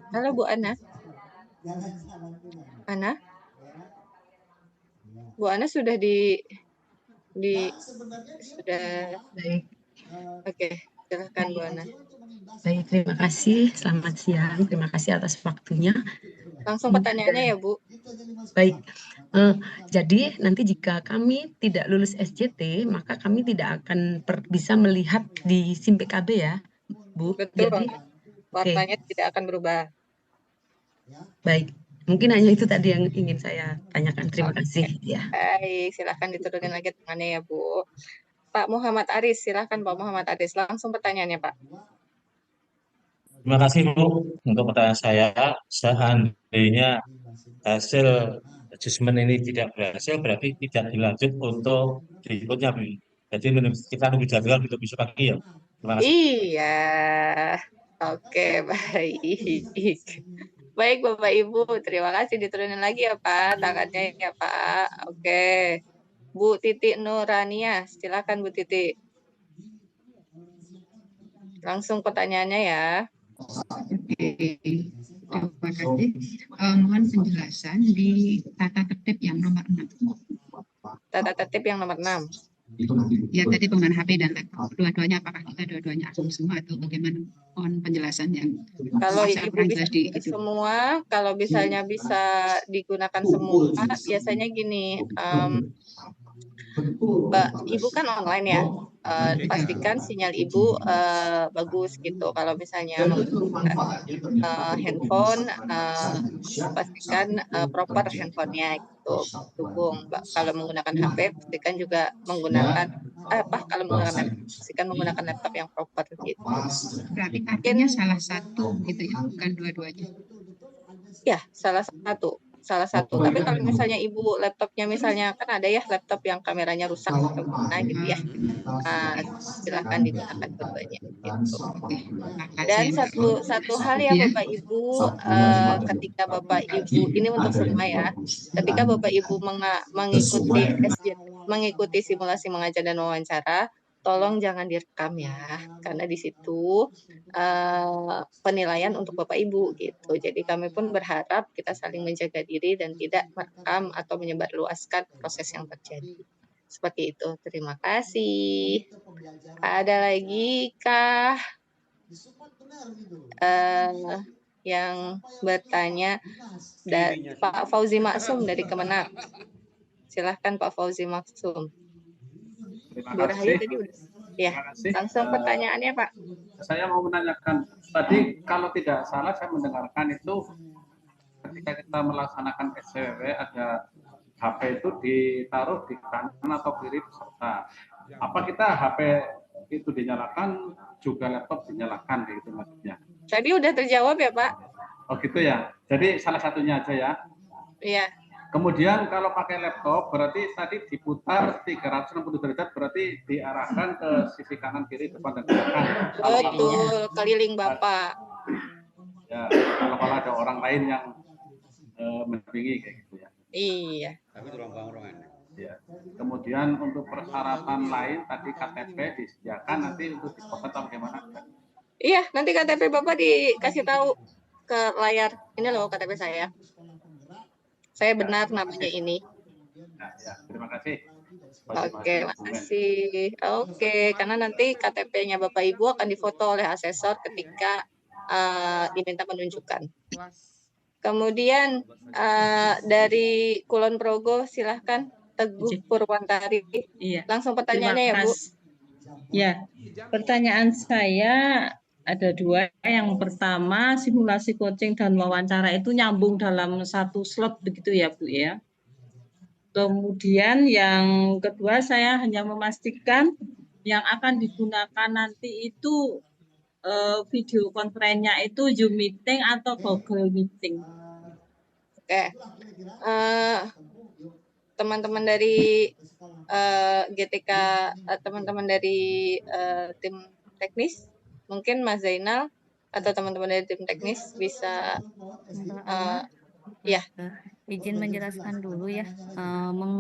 Halo Bu Ana. Ana? Bu Ana sudah sudah Baik. Oke, silakan Bu Ana. Baik, terima kasih. Selamat siang. Terima kasih atas waktunya. Langsung pertanyaannya ya, Bu. Baik. Jadi nanti jika kami tidak lulus SJT, maka kami tidak akan bisa melihat di SIM PKB ya, Bu. Betul. Jadi warnanya tidak akan berubah. Baik. Mungkin hanya itu tadi yang ingin saya tanyakan. Terima kasih. Ya. Baik, silakan diturunin lagi tangannya ya, Bu. Pak Muhammad Aris, silakan Pak Muhammad Aris. Langsung pertanyaannya, Pak. Terima kasih Bu untuk pertanyaan saya. Seandainya hasil adjustment ini tidak berhasil, berarti tidak dilanjut untuk berikutnya Bu. Jadi kita nunggu jadwal untuk besok pagi ya. Terima kasih. Iya. Oke, baik. Baik Bapak Ibu, terima kasih, diturunin lagi ya Pak tangannya ya Pak. Oke. Bu Titi Nurania, silakan Bu Titi. Langsung pertanyaannya ya. Oke, terima kasih. Mohon penjelasan di tata tertib yang nomor 6. Tata tertib yang nomor 6. Ya, tadi penggunaan HP dan laptop. Dua-duanya, apakah kita dua-duanya aktif semua atau bagaimana? Mohon penjelasan yang kalau Ibu bisa semua, kalau misalnya bisa digunakan semua, biasanya gini, Ibu kan online ya, pastikan sinyal Ibu bagus gitu. Kalau misalnya menggunakan handphone, pastikan proper handphonenya gitu, dukung. Kalau menggunakan HP, pastikan juga menggunakan kalau menggunakan laptop, pastikan menggunakan laptop yang proper gitu. Berarti artinya salah satu gitu ya, bukan dua-duanya. Ya, salah satu. Tapi kalau misalnya Ibu laptopnya misalnya kan ada ya laptop yang kameranya rusak atau gimana gitu ya. Silakan digunakan keduanya gitu. Dan satu hal ya Bapak Ibu, ketika Bapak Ibu ini untuk semua ya, ketika Bapak Ibu mengikuti simulasi mengajar dan wawancara, tolong jangan direkam ya, karena di situ penilaian untuk Bapak Ibu gitu. Jadi kami pun berharap kita saling menjaga diri dan tidak merekam atau menyebarluaskan proses yang terjadi. Seperti itu. Terima kasih. Ada lagi kah yang bertanya? Pak Fauzi Maksum dari Kemenak. Silahkan Pak Fauzi Maksum. Bu Rahayu tadi udah. Ya, langsung pertanyaannya Pak. Saya mau menanyakan, tadi kalau tidak salah saya mendengarkan itu ketika kita melaksanakan SCWW ada HP itu ditaruh di kanan atau kiri peserta. Apa kita HP itu dinyalakan, juga laptop dinyalakan gitu maksudnya? Tadi udah terjawab ya Pak? Oh gitu ya, jadi salah satunya aja ya? Iya. Kemudian kalau pakai laptop berarti tadi diputar 360 derajat, berarti diarahkan ke sisi kanan, kiri, depan, dan belakang. Betul, keliling Bapak. Ya, kalau ada orang lain yang mendampingi kayak gitu ya. Iya. Tapi ya. Kemudian untuk persyaratan lain tadi KTP disediakan, nanti untuk difoto atau bagaimana? Iya, nanti KTP Bapak dikasih tahu ke layar. Ini loh KTP saya. Saya benar namanya ini. Ya, terima kasih. Oke, makasih. Oke, karena nanti KTP-nya Bapak Ibu akan difoto oleh asesor ketika diminta menunjukkan. Kemudian dari Kulon Progo, silahkan Teguh Purwantari. Iya. Langsung pertanyaannya ya Bu. Ya, pertanyaan saya ada dua. Yang pertama, simulasi coaching dan wawancara itu nyambung dalam satu slot begitu ya Bu ya. Kemudian yang kedua, saya hanya memastikan yang akan digunakan nanti itu video konferennya itu Zoom meeting atau Google meeting. Oke. Teman-teman dari GTK, teman-teman dari tim teknis, mungkin Mas Zainal atau teman-teman dari tim teknis bisa ya. Izin menjelaskan dulu ya,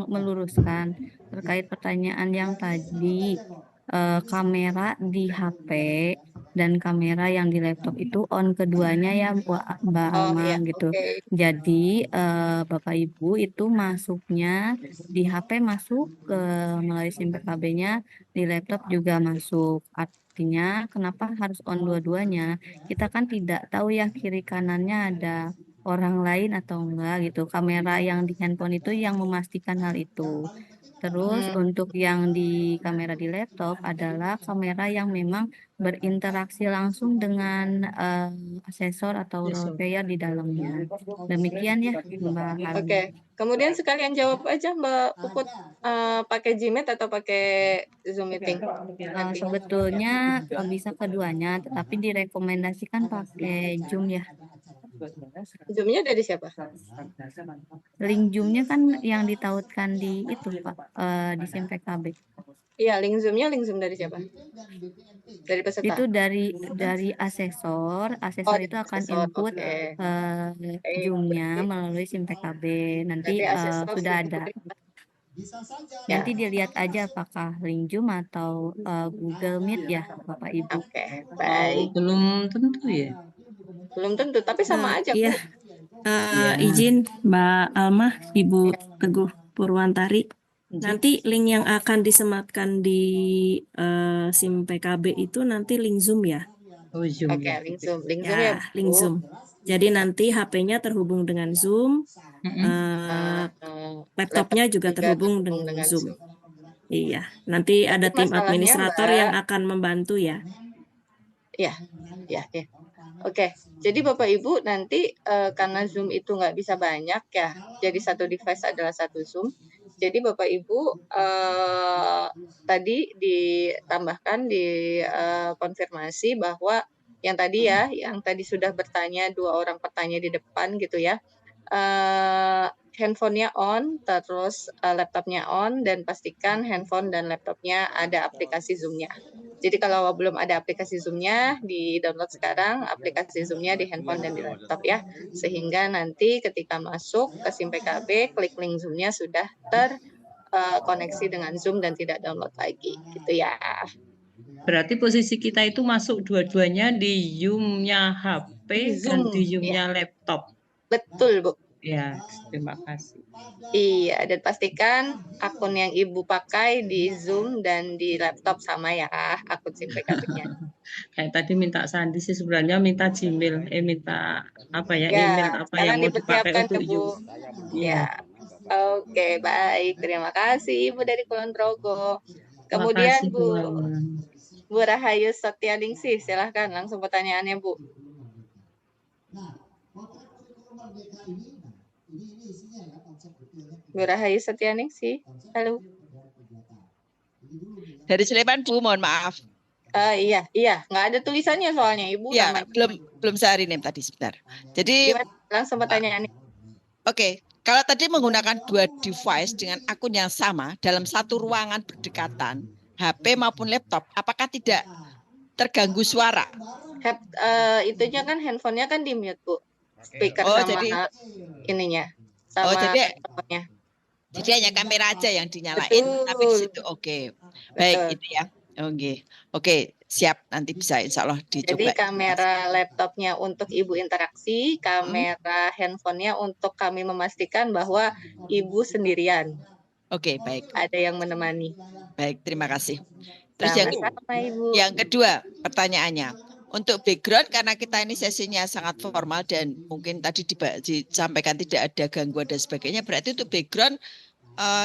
meluruskan terkait pertanyaan yang tadi, kamera di HP dan kamera yang di laptop itu on keduanya ya Mbak Alma gitu. Jadi Bapak Ibu itu masuknya di HP masuk ke melalui SIM PKB-nya, di laptop juga masuk. Artinya kenapa harus on dua-duanya? Kita kan tidak tahu ya kiri kanannya ada orang lain atau enggak gitu. Kamera yang di handphone itu yang memastikan hal itu. Terus untuk yang di kamera di laptop adalah kamera yang memang berinteraksi langsung dengan asesor atau role player di dalamnya. Demikian ya Mbak Halim. Oke. Kemudian sekalian jawab aja Mbak Puput, pakai Gmeet atau pakai Zoom meeting? Sebetulnya bisa keduanya, tetapi direkomendasikan pakai Zoom ya. Zoom-nya dari siapa? Link Zoom-nya kan yang ditautkan di itu Pak, di SIM PKB. Iya, link Zoom-nya link Zoom dari siapa? Dari peserta? Itu dari asesor. Asesor itu akan input Zoom-nya melalui SIM PKB. Nanti sudah ada. Nanti dilihat aja apakah link Zoom atau Google Meet ya Bapak Ibu. Oke, baik. Belum tentu ya. Belum tentu, tapi sama aja. Iya. Izin Mbak Alma, Ibu Teguh Purwantari. Nanti link yang akan disematkan di SIM PKB itu nanti link Zoom ya? Oh, Zoom. Oke, link Zoom. Link Zoom ya, link Zoom. Jadi nanti HP-nya terhubung dengan Zoom, laptopnya juga terhubung dengan Zoom. Iya, nanti ada tim Masalahnya administrator yang Mbak, akan membantu ya. ya, ya. Oke, jadi Bapak Ibu nanti karena Zoom itu nggak bisa banyak ya, jadi satu device adalah satu Zoom. Jadi Bapak Ibu tadi ditambahkan di konfirmasi bahwa yang tadi sudah bertanya 2 orang bertanya di depan gitu ya, handphonenya on, terus laptopnya on, dan pastikan handphone dan laptopnya ada aplikasi Zoom-nya. Jadi kalau belum ada aplikasi Zoom-nya, di-download sekarang aplikasi Zoom-nya di handphone dan di laptop ya. Sehingga nanti ketika masuk ke SIM PKB, klik link Zoom-nya sudah terkoneksi dengan Zoom dan tidak download lagi. Gitu ya. Berarti posisi kita itu masuk dua-duanya di Zoom-nya HP dan Zoom, di Zoom-nya laptop. Betul, Bu. Ya, terima kasih. Iya, dan pastikan akun yang Ibu pakai di Zoom dan di laptop sama ya, akun SIM PKB-nya. Kayak tadi minta sandi sih sebenarnya minta Gmail, minta apa ya, Ya, email apa yang sekarang mau dipakai dipersiapkan untuk ke Bu. Zoom. Ya, oke, baik. Terima kasih Ibu dari Kulon Progo. Kemudian Makasih, Bu Aman. Rahayu Setianingsih, silahkan langsung pertanyaannya Bu. Bu Rahayu Setianingsih, halo. Dari Sleman Bu, mohon maaf. Iya, nggak ada tulisannya soalnya Ibu. Ya, namanya. belum sehari nih tadi sebentar. Jadi Gimana? Langsung pertanyaannya. Oke, kalau tadi menggunakan 2 device dengan akun yang sama dalam satu ruangan berdekatan, HP maupun laptop, apakah tidak terganggu suara? Itunya kan handphonenya kan di mute Bu. Speaker Oh, sama jadi ininya. Sama teleponnya. Jadi hanya kamera aja yang dinyalain, Betul. tapi di situ oke. Baik, Betul. itu ya. Oke, siap. Nanti bisa insya Allah dicoba. Jadi kamera laptopnya untuk Ibu interaksi, kamera handphonenya untuk kami memastikan bahwa Ibu sendirian. Oke, baik. Ada yang menemani. Baik, terima kasih. Terus Sama-sama, Ibu. yang kedua pertanyaannya, untuk background karena kita ini sesinya sangat formal dan mungkin tadi disampaikan tidak ada gangguan dan sebagainya, berarti untuk background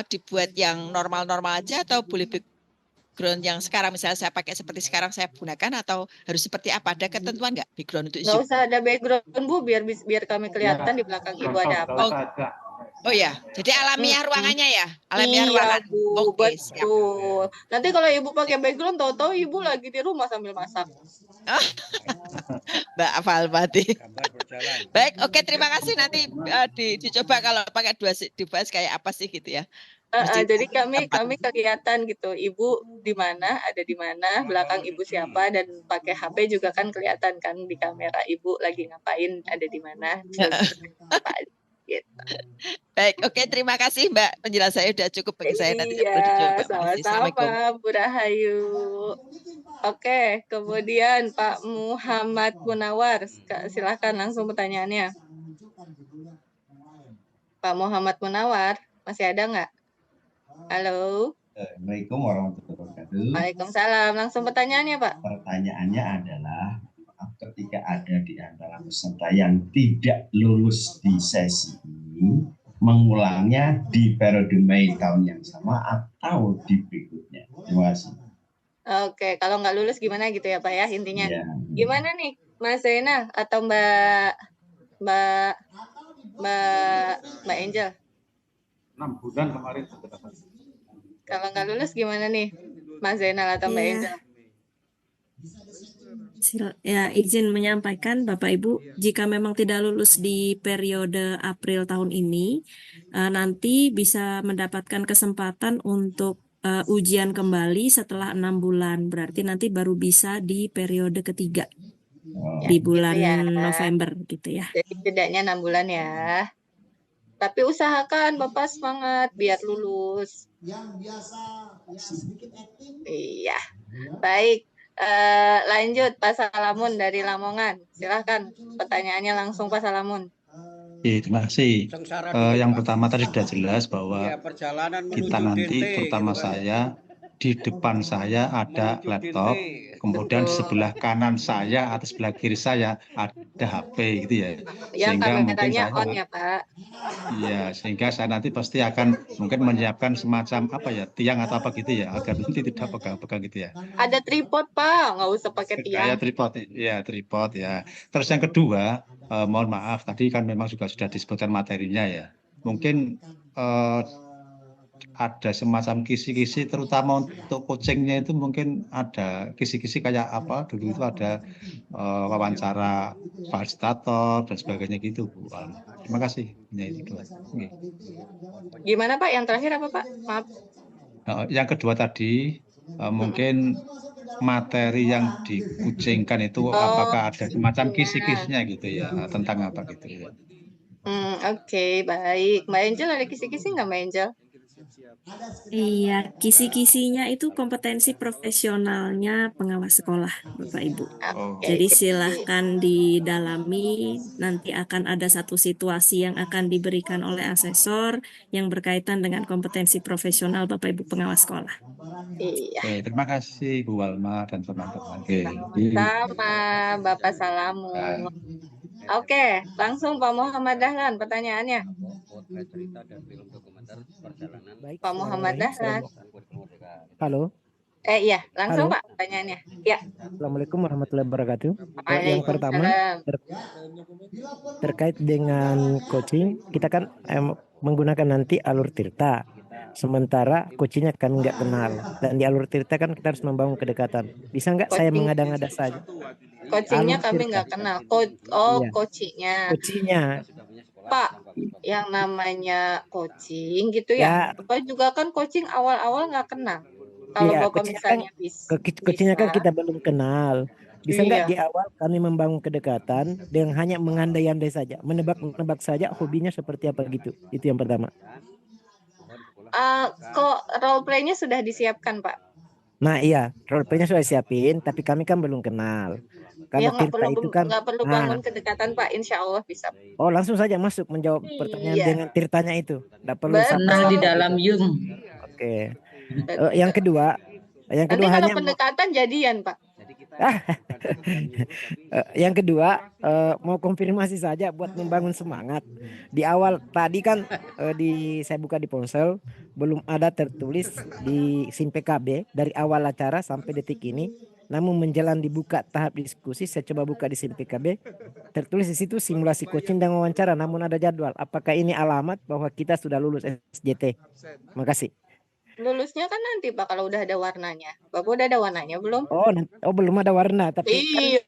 dibuat yang normal-normal aja atau boleh background yang sekarang misalnya saya pakai seperti sekarang saya gunakan atau harus seperti apa? Ada ketentuan nggak background untuk Nggak Zoom? usah ada background Bu, biar kami kelihatan di belakang Ibu ada apa. Oh ya, jadi alamiah ruangannya ya, alamiah Iya ruangan. Bu, Oke, siap. betul. Nanti kalau Ibu pakai background, tahu-tahu Ibu lagi di rumah sambil masak. Mbak Falmati. Baik, oke, terima kasih. Nanti dicoba kalau pakai 2 device kayak apa sih gitu ya. Jadi kami kelihatan gitu, Ibu di mana, ada di mana, belakang Ibu siapa, dan pakai HP juga kan kelihatan kan di kamera Ibu lagi ngapain, ada di mana. Gitu. Baik, oke, terima kasih Mbak. Penjelasannya sudah cukup bagi saya. Nanti Iya, sama-sama Bu Rahayu. Oke, kemudian Pak Muhammad Munawar, silahkan langsung pertanyaannya. Pak Muhammad Munawar, masih ada nggak? Halo. Assalamualaikum warahmatullahi wabarakatuh. Waalaikumsalam. Langsung pertanyaannya, Pak. Pertanyaannya adalah, ketika ada di antara peserta yang tidak lulus di sesi ini, mengulangnya di periode Mei tahun yang sama atau di berikutnya? Terima kasih. Oke, kalau nggak lulus gimana gitu ya Pak ya intinya. Ya. Gimana nih Mas Zainal atau Mbak Angel? 6 bulan kemarin. Kalau nggak lulus gimana nih Mas Zainal atau Mbak Angel? Ya, izin menyampaikan Bapak Ibu, jika memang tidak lulus di periode April tahun ini, nanti bisa mendapatkan kesempatan untuk ujian kembali setelah 6 bulan. Berarti nanti baru bisa di periode ketiga di bulan November gitu ya. Jadi setidaknya 6 bulan ya. Tapi usahakan Bapak semangat biar lulus. Yang biasa ya sedikit acting. Iya. Baik. Lanjut Pak Salamun dari Lamongan. Silahkan pertanyaannya langsung Pak Salamun. Terima kasih. Yang pertama tadi sudah jelas bahwa kita nanti, terutama saya, di depan saya ada laptop, kemudian di sebelah kanan saya atau sebelah kiri saya ada HP gitu ya. Ya, Sehingga mungkin kameranya saya on ya, Pak. iya, sehingga saya nanti pasti akan mungkin menyiapkan semacam apa ya, tiang atau apa gitu ya, agar nanti tidak pegang-pegang gitu ya. Ada tripod, Pak. Nggak usah pakai tiang. Kayak tripod ya. Terus yang kedua, mohon maaf tadi kan memang juga sudah disebutkan materinya ya. Mungkin ada semacam kisi-kisi terutama untuk coachingnya itu mungkin ada kisi-kisi kayak apa dulu itu ada wawancara fasilitator dan sebagainya gitu Bu. Terima kasih. Ya, itu. Gimana Pak? Yang terakhir apa Pak? Maaf. Yang kedua tadi mungkin materi yang dikucingkan itu apakah ada semacam kisi-kisinya gitu ya tentang apa gitu ya. Oke, baik. Mbak Angel ada kisi-kisi nggak Mbak Angel? Iya, kisi-kisinya itu kompetensi profesionalnya pengawas sekolah, Bapak Ibu. Jadi silahkan didalami, nanti akan ada satu situasi yang akan diberikan oleh asesor yang berkaitan dengan kompetensi profesional Bapak Ibu pengawas sekolah. Iya. Terima kasih Bu Walma dan teman-teman. Sama Bapak Salamun. Oke, langsung Pak Muhammad Dahlan pertanyaannya. Baik, Pak Muhammad Dahlan. Halo. Iya, langsung Halo. Pak pertanyaannya. Ya. Assalamualaikum warahmatullahi wabarakatuh. Yang pertama terkait dengan coaching, kita kan menggunakan nanti alur tirta. Sementara coachingnya kami nggak kenal, dan di alur tirta kan kita harus membangun kedekatan. Bisa nggak saya mengada-ngada saja? Coachingnya kami nggak kenal. Coachingnya. Coachingnya. Pak, yang namanya coaching gitu ya. Bapak juga kan coaching awal-awal nggak kenal. Kalau Bapak misalnya coachingnya kan kita belum kenal. Bisa nggak di awal kami membangun kedekatan dengan hanya mengandai-andai saja, menebak-nebak saja hobinya seperti apa gitu. Itu yang pertama. Kok role play-nya sudah disiapkan, Pak? Nah iya, role play-nya sudah disiapin, tapi kami kan belum kenal. Kalau tirta itu kan nggak perlu bangun kedekatan, Pak. Insya Allah bisa. Oh, langsung saja masuk menjawab pertanyaan dengan tirtanya itu. Nggak perlu Benar di dalam Zoom. Oke. Yang kedua Nanti kalau hanya pendekatan jadian, Pak. Yang kedua mau konfirmasi saja buat membangun semangat. Di awal tadi kan saya buka di ponsel belum ada tertulis di SIM PKB dari awal acara sampai detik ini. Namun menjelang dibuka tahap diskusi, saya coba buka di SIM PKB, tertulis di situ simulasi coaching dan wawancara, namun ada jadwal. Apakah ini alamat bahwa kita sudah lulus SJT? Terima kasih. Lulusnya kan nanti Pak kalau udah ada warnanya. Bapak udah ada warnanya belum? Oh belum ada warna, tapi iya,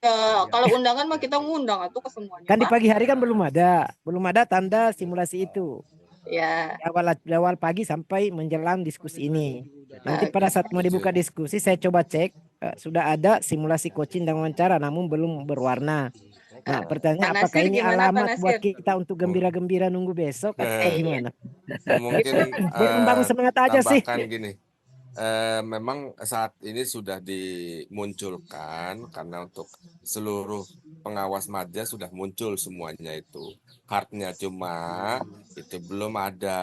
kalau undangan mah kita ngundang atau ke semuanya. Kan di pagi hari kan belum ada tanda simulasi itu. Ya. Di awal pagi sampai menjelang diskusi ini. Nanti pada saat mau dibuka diskusi saya coba cek sudah ada simulasi coaching dan wawancara namun belum berwarna. Nah, pertanyaan apakah ini alamat buat kita untuk gembira-gembira nunggu besok atau gimana? Mungkin membangun semangat aja sih. Gini. Memang saat ini sudah dimunculkan karena untuk seluruh pengawas madya sudah muncul semuanya itu. Hardnya cuma itu belum ada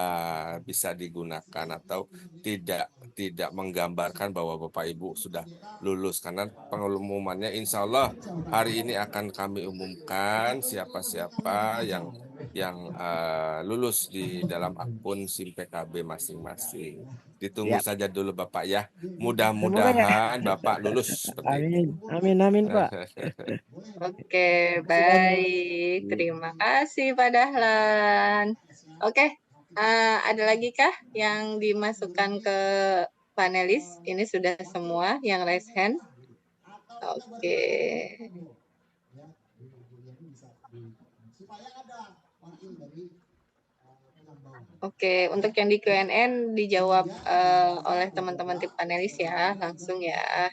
bisa digunakan atau tidak menggambarkan bahwa Bapak Ibu sudah lulus karena pengumumannya insya Allah hari ini akan kami umumkan siapa-siapa yang lulus di dalam akun SIM PKB masing-masing. Ditunggu saja dulu Bapak ya. Mudah-mudahan Bapak lulus. Amin Pak. Oke, baik. Terima kasih Pak Dahlan. Oke, ada lagi kah yang dimasukkan ke panelis? Ini sudah semua yang raise hand. Oke. Oke, untuk yang di Q&A dijawab oleh teman-teman tim panelis ya, langsung ya.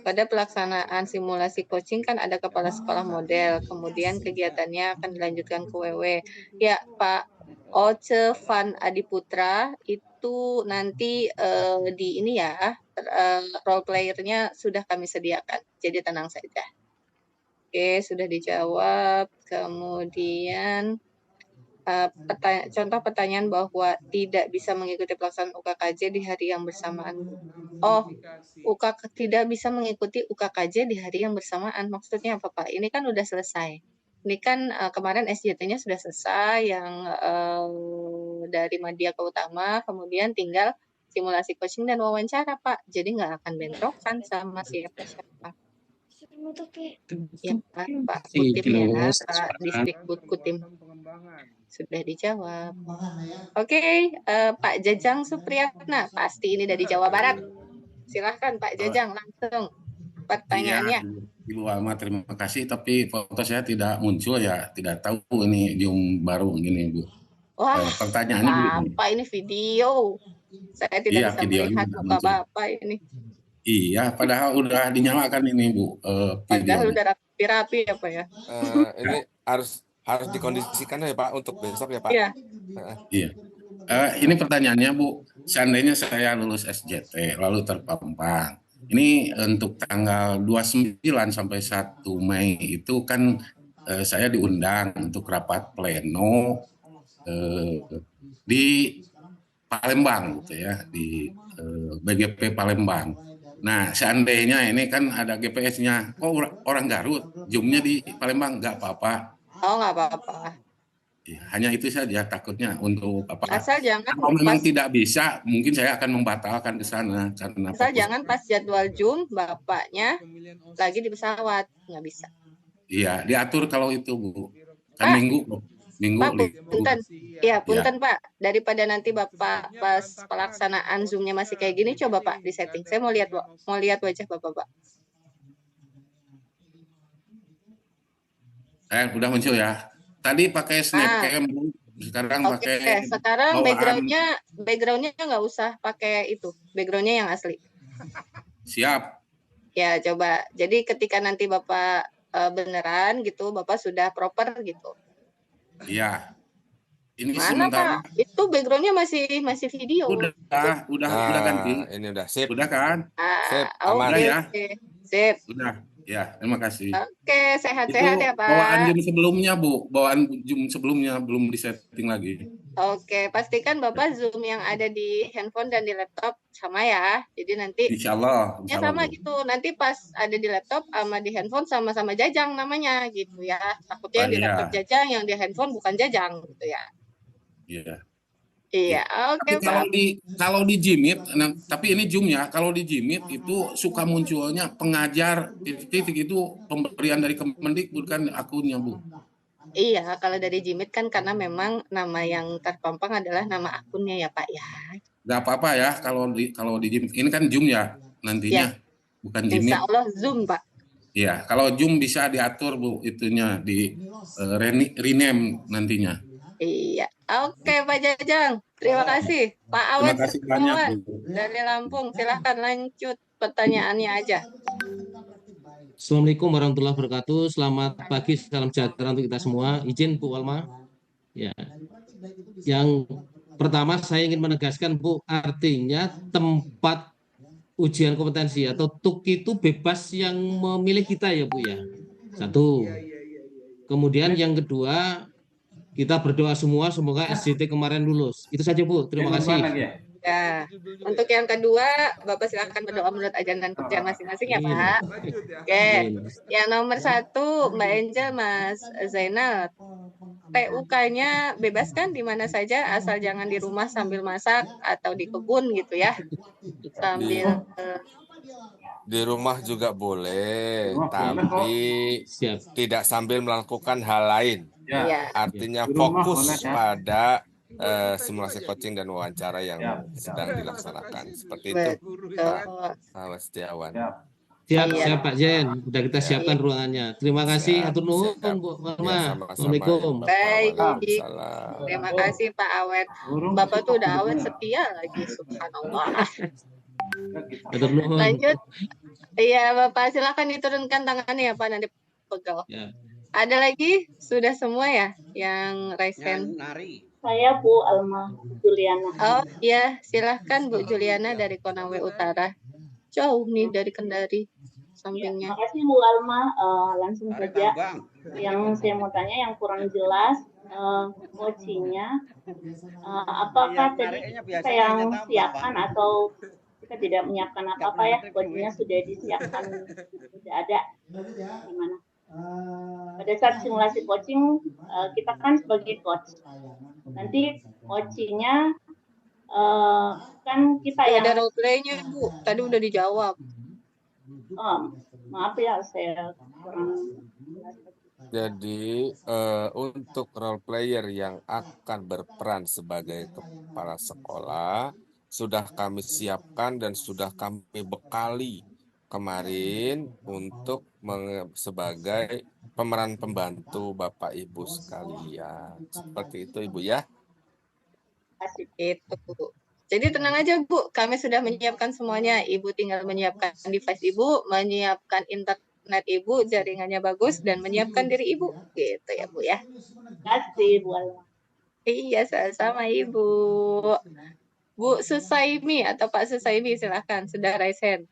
Pada pelaksanaan simulasi coaching kan ada kepala sekolah model, kemudian kegiatannya akan dilanjutkan ke WW. Ya, Pak Oce Van Adiputra itu nanti di ini ya, role playernya sudah kami sediakan, jadi tenang saja. Oke, sudah dijawab. Kemudian contoh pertanyaan bahwa tidak bisa mengikuti pelaksanaan UKKJ di hari yang bersamaan. Oh, tidak bisa mengikuti UKKJ di hari yang bersamaan. Maksudnya apa, Pak? Ini kan udah selesai. Ini kan kemarin SJT-nya sudah selesai, yang dari Madya ke Utama, kemudian tinggal simulasi coaching dan wawancara, Pak. Jadi nggak akan bentrokan sama siapa-siapa. Ya, Pak Kutim ya, Pak Disdikbud Kutim. Sudah dijawab. Oke, Pak Jajang Supriyatna, pasti ini dari Jawa Barat. Silahkan Pak Jajang, langsung pertanyaannya. Iya, Ibu Alma, terima kasih. Tapi foto saya tidak muncul ya, tidak tahu ini Zoom baru gini, Bu. Wah, pertanyaannya begini. Bapak ini video. Saya tidak bisa melihat muka Bapak ini. Iya, padahal udah dinyalakan ini, Bu. Padahal udah rapi-rapi ya, Pak ya. Ini harus dikondisikan ya Pak untuk besok ya Pak. Iya. Iya. Ini pertanyaannya Bu, seandainya saya lulus SJT lalu terpampang, ini untuk tanggal 29 sampai 1 Mei itu kan saya diundang untuk rapat pleno di Palembang gitu ya, di BGP Palembang. Nah, seandainya ini kan ada GPS-nya, kok orang Garut, Zoom-nya di Palembang, nggak apa-apa. Oh, nggak apa-apa. Ya, hanya itu saja takutnya untuk apa? Asal jangan kalau memang tidak bisa, mungkin saya akan membatalkan ke sana karena asal jangan pas jadwal Zoom bapaknya lagi di pesawat, nggak bisa. Iya, diatur kalau itu Bu. Kan Minggu Pak, punten. Ya, punten Pak. Daripada nanti Bapak pas pelaksanaan Zoom-nya masih kayak gini, coba Pak di setting. Saya mau lihat wajah Bapak, Pak. Udah muncul ya. Tadi pakai Snapcam, Bu. Sekarang pakai. Sekarang backgroundnya nggak usah pakai itu. Backgroundnya yang asli. Siap. Ya, coba. Jadi ketika nanti Bapak beneran gitu, Bapak sudah proper gitu. Iya. Ini Mana sementara. Pak? Itu backgroundnya masih video. Udah ganti. Ini udah sip. Udah kan? Sip, aman ya. Sip. Udah. Ya, terima kasih. Oke, sehat-sehat ya Pak. Bawaan Zoom sebelumnya, Bu. Bawaan Zoom sebelumnya belum disetting lagi. Oke, pastikan Bapak Zoom yang ada di handphone dan di laptop sama ya. Jadi nanti Insya Allah sama Bu. gitu. Nanti pas ada di laptop sama di handphone sama-sama Jajang namanya gitu ya. Takutnya di laptop Jajang, yang di handphone bukan Jajang gitu ya. Iya. Iya, oke Pak. Kalau di Jimit, tapi ini Zoom ya. Kalau di Jimit itu suka munculnya pengajar titik itu pemberian dari Kemendikbud kan akunnya Bu. Iya, kalau dari Jimit kan karena memang nama yang terpampang adalah nama akunnya ya Pak ya. Gak apa-apa ya kalau di Jimit. Ini kan Zoom ya nantinya, bukan Jimit. Insya Allah Zoom Pak. Iya, kalau Zoom bisa diatur Bu, itunya di rename nantinya. Iya, oke Pak Jajang. Terima kasih. Pak Awet dari Lampung, silahkan lanjut pertanyaannya aja. Assalamualaikum warahmatullahi wabarakatuh. Selamat pagi, salam sejahtera untuk kita semua. Izin Bu Alma. Ya. Yang pertama saya ingin menegaskan Bu, artinya tempat ujian kompetensi atau TUK itu bebas yang memilih kita ya Bu ya. Satu. Kemudian yang kedua, kita berdoa semua semoga SJT kemarin lulus. Itu saja Bu. Terima kasih. Ya, untuk yang kedua, Bapak silakan berdoa menurut ajaran dan kerjaan masing-masing ya Pak. Oke, yang nomor 1 Mbak Angel, Mas Zainal, PUK-nya bebas kan di mana saja, asal jangan di rumah sambil masak atau di kebun gitu ya, sambil di rumah juga boleh, tapi tidak sambil melakukan hal lain. Ya. Artinya fokus pada simulasi coaching dan wawancara yang sedang dilaksanakan. Seperti itu, Pak Setiawan. Siap Pak Jen, sudah kita siapkan ruangannya. Terima kasih, atur nuhun Bu Alma. Assalamualaikum. Baik, terima kasih Pak Awet. Bapak tuh udah awet setia lagi, subhanallah. Lanjut. Iya Bapak, silakan diturunkan tangannya ya Pak, nanti pegal. Ya. Ada lagi? Sudah semua ya yang raise hand? Saya Bu Alma Juliana. Oh iya, silahkan Bu Juliana dari Konawe Utara. Jauh nih dari Kendari sampingnya. Terima kasih Bu Alma. Langsung saja. Yang saya mau tanya yang kurang jelas coachingnya, apakah tadi kita yang siapkan atau kita tidak menyiapkan apa-apa ya, coachingnya sudah disiapkan, sudah ada, gimana? Pada saat simulasi coaching, kita kan sebagai coach, nanti coachingnya kan kita Nggak yang ada role play-nya, Bu. Tadi udah dijawab. maaf ya, saya kurang. Jadi untuk role player yang akan berperan sebagai kepala sekolah sudah kami siapkan dan sudah kami bekali kemarin untuk sebagai pemeran pembantu Bapak Ibu sekalian. Seperti itu Ibu ya. Asik itu, Bu. Jadi tenang aja, Bu. Kami sudah menyiapkan semuanya. Ibu tinggal menyiapkan device Ibu, menyiapkan internet Ibu, jaringannya bagus, dan menyiapkan diri Ibu. Gitu ya, Bu ya. Kasih, Bu Alma. Iya, sama-sama Ibu. Bu Susaimi atau Pak Susaimi, silahkan. Sudah raise hand.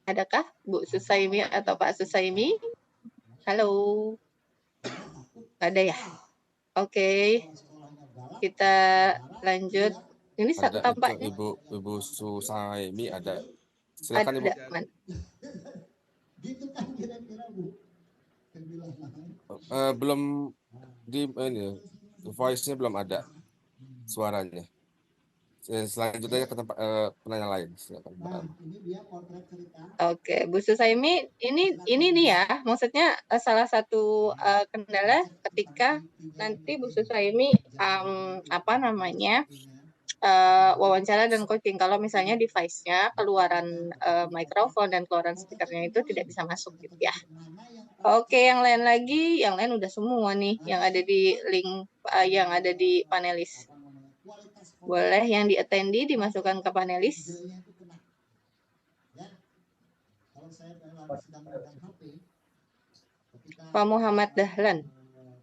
Adakah Bu Susaimi atau Pak Susaimi? Halo. Ada ya? Oke. Kita lanjut. Ini Ada tampaknya itu Ibu Susaimi ada. Silakan Ibu. ada. Belum di ini voice-nya belum ada suaranya. Selanjutnya ke tempat penanya lain. Silakan. Oke, Bu Susaimi, ini nih ya, maksudnya salah satu kendala ketika nanti Bu Susaimi wawancara dan coaching, kalau misalnya device-nya keluaran mikrofon dan keluaran speaker-nya itu tidak bisa masuk gitu ya. Oke, yang lain lagi, yang lain udah semua nih yang ada di link yang ada di panelis. Boleh yang di attendee dimasukkan ke panelis. Pak Muhammad Dahlan.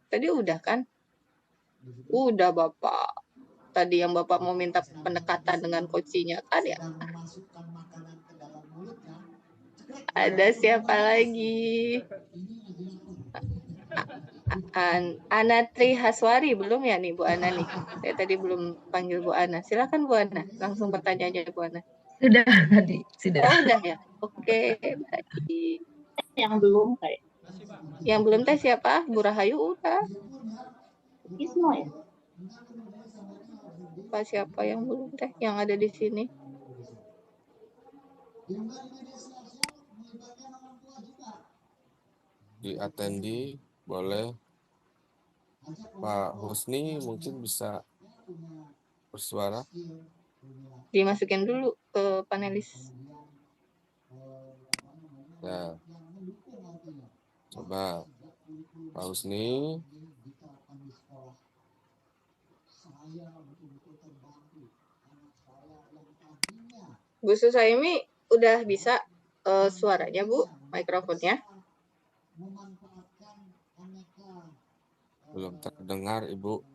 Tadi udah kan? Udah Bapak. Tadi yang Bapak mau minta pendekatan dengan coachingnya kan ya? Ada siapa lagi? Ana Tri Haswari belum ya nih Bu Ana nih? Saya tadi belum panggil Bu Ana. Silakan Bu Ana, langsung pertanyaannya Bu Ana. Sudah tadi, sudah. Oh udah ya. Oke, baik. Yang belum kayak. Yang belum teh siapa? Bu Rahayu udah. Ismo ya. Pak siapa yang belum teh? Yang ada di sini? Di attendee boleh Pak Husni mungkin bisa bersuara. Dimasukin dulu ke panelis. Ya. Coba Pak Husni. Bu Susaimi udah bisa suaranya Bu, mikrofonnya? Belum terdengar Ibu.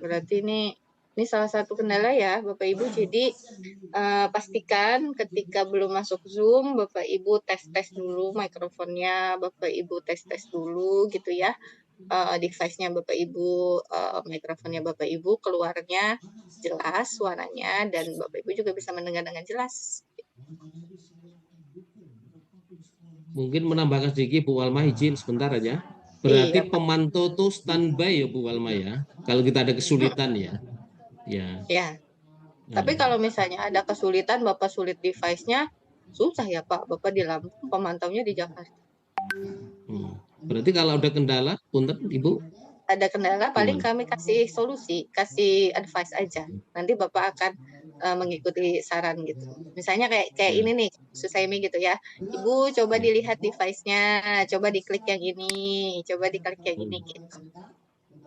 Berarti ini salah satu kendala ya Bapak Ibu. Jadi pastikan ketika belum masuk Zoom Bapak Ibu tes dulu mikrofonnya, Bapak Ibu tes dulu gitu ya. Device-nya Bapak Ibu, mikrofonnya Bapak Ibu keluarnya jelas suaranya, dan Bapak Ibu juga bisa mendengar dengan jelas. Mungkin menambahkan sedikit Bu Walma, izin sebentar aja. Berarti iya, pemantau tuh standby ya Bu Walma ya. Kalau kita ada kesulitan ya. Ya. Ya. Tapi kalau misalnya ada kesulitan, Bapak sulit device-nya, susah ya Pak. Bapak di Lampung, pemantaunya di Jakarta. Berarti kalau ada kendala, punten Ibu. Ada kendala, paling kami kasih solusi, kasih advice aja. Nanti Bapak akan mengikuti saran gitu. Misalnya kayak ini nih, Susaimi gitu ya. Ibu coba dilihat device-nya, coba diklik yang ini, coba diklik yang ini gitu.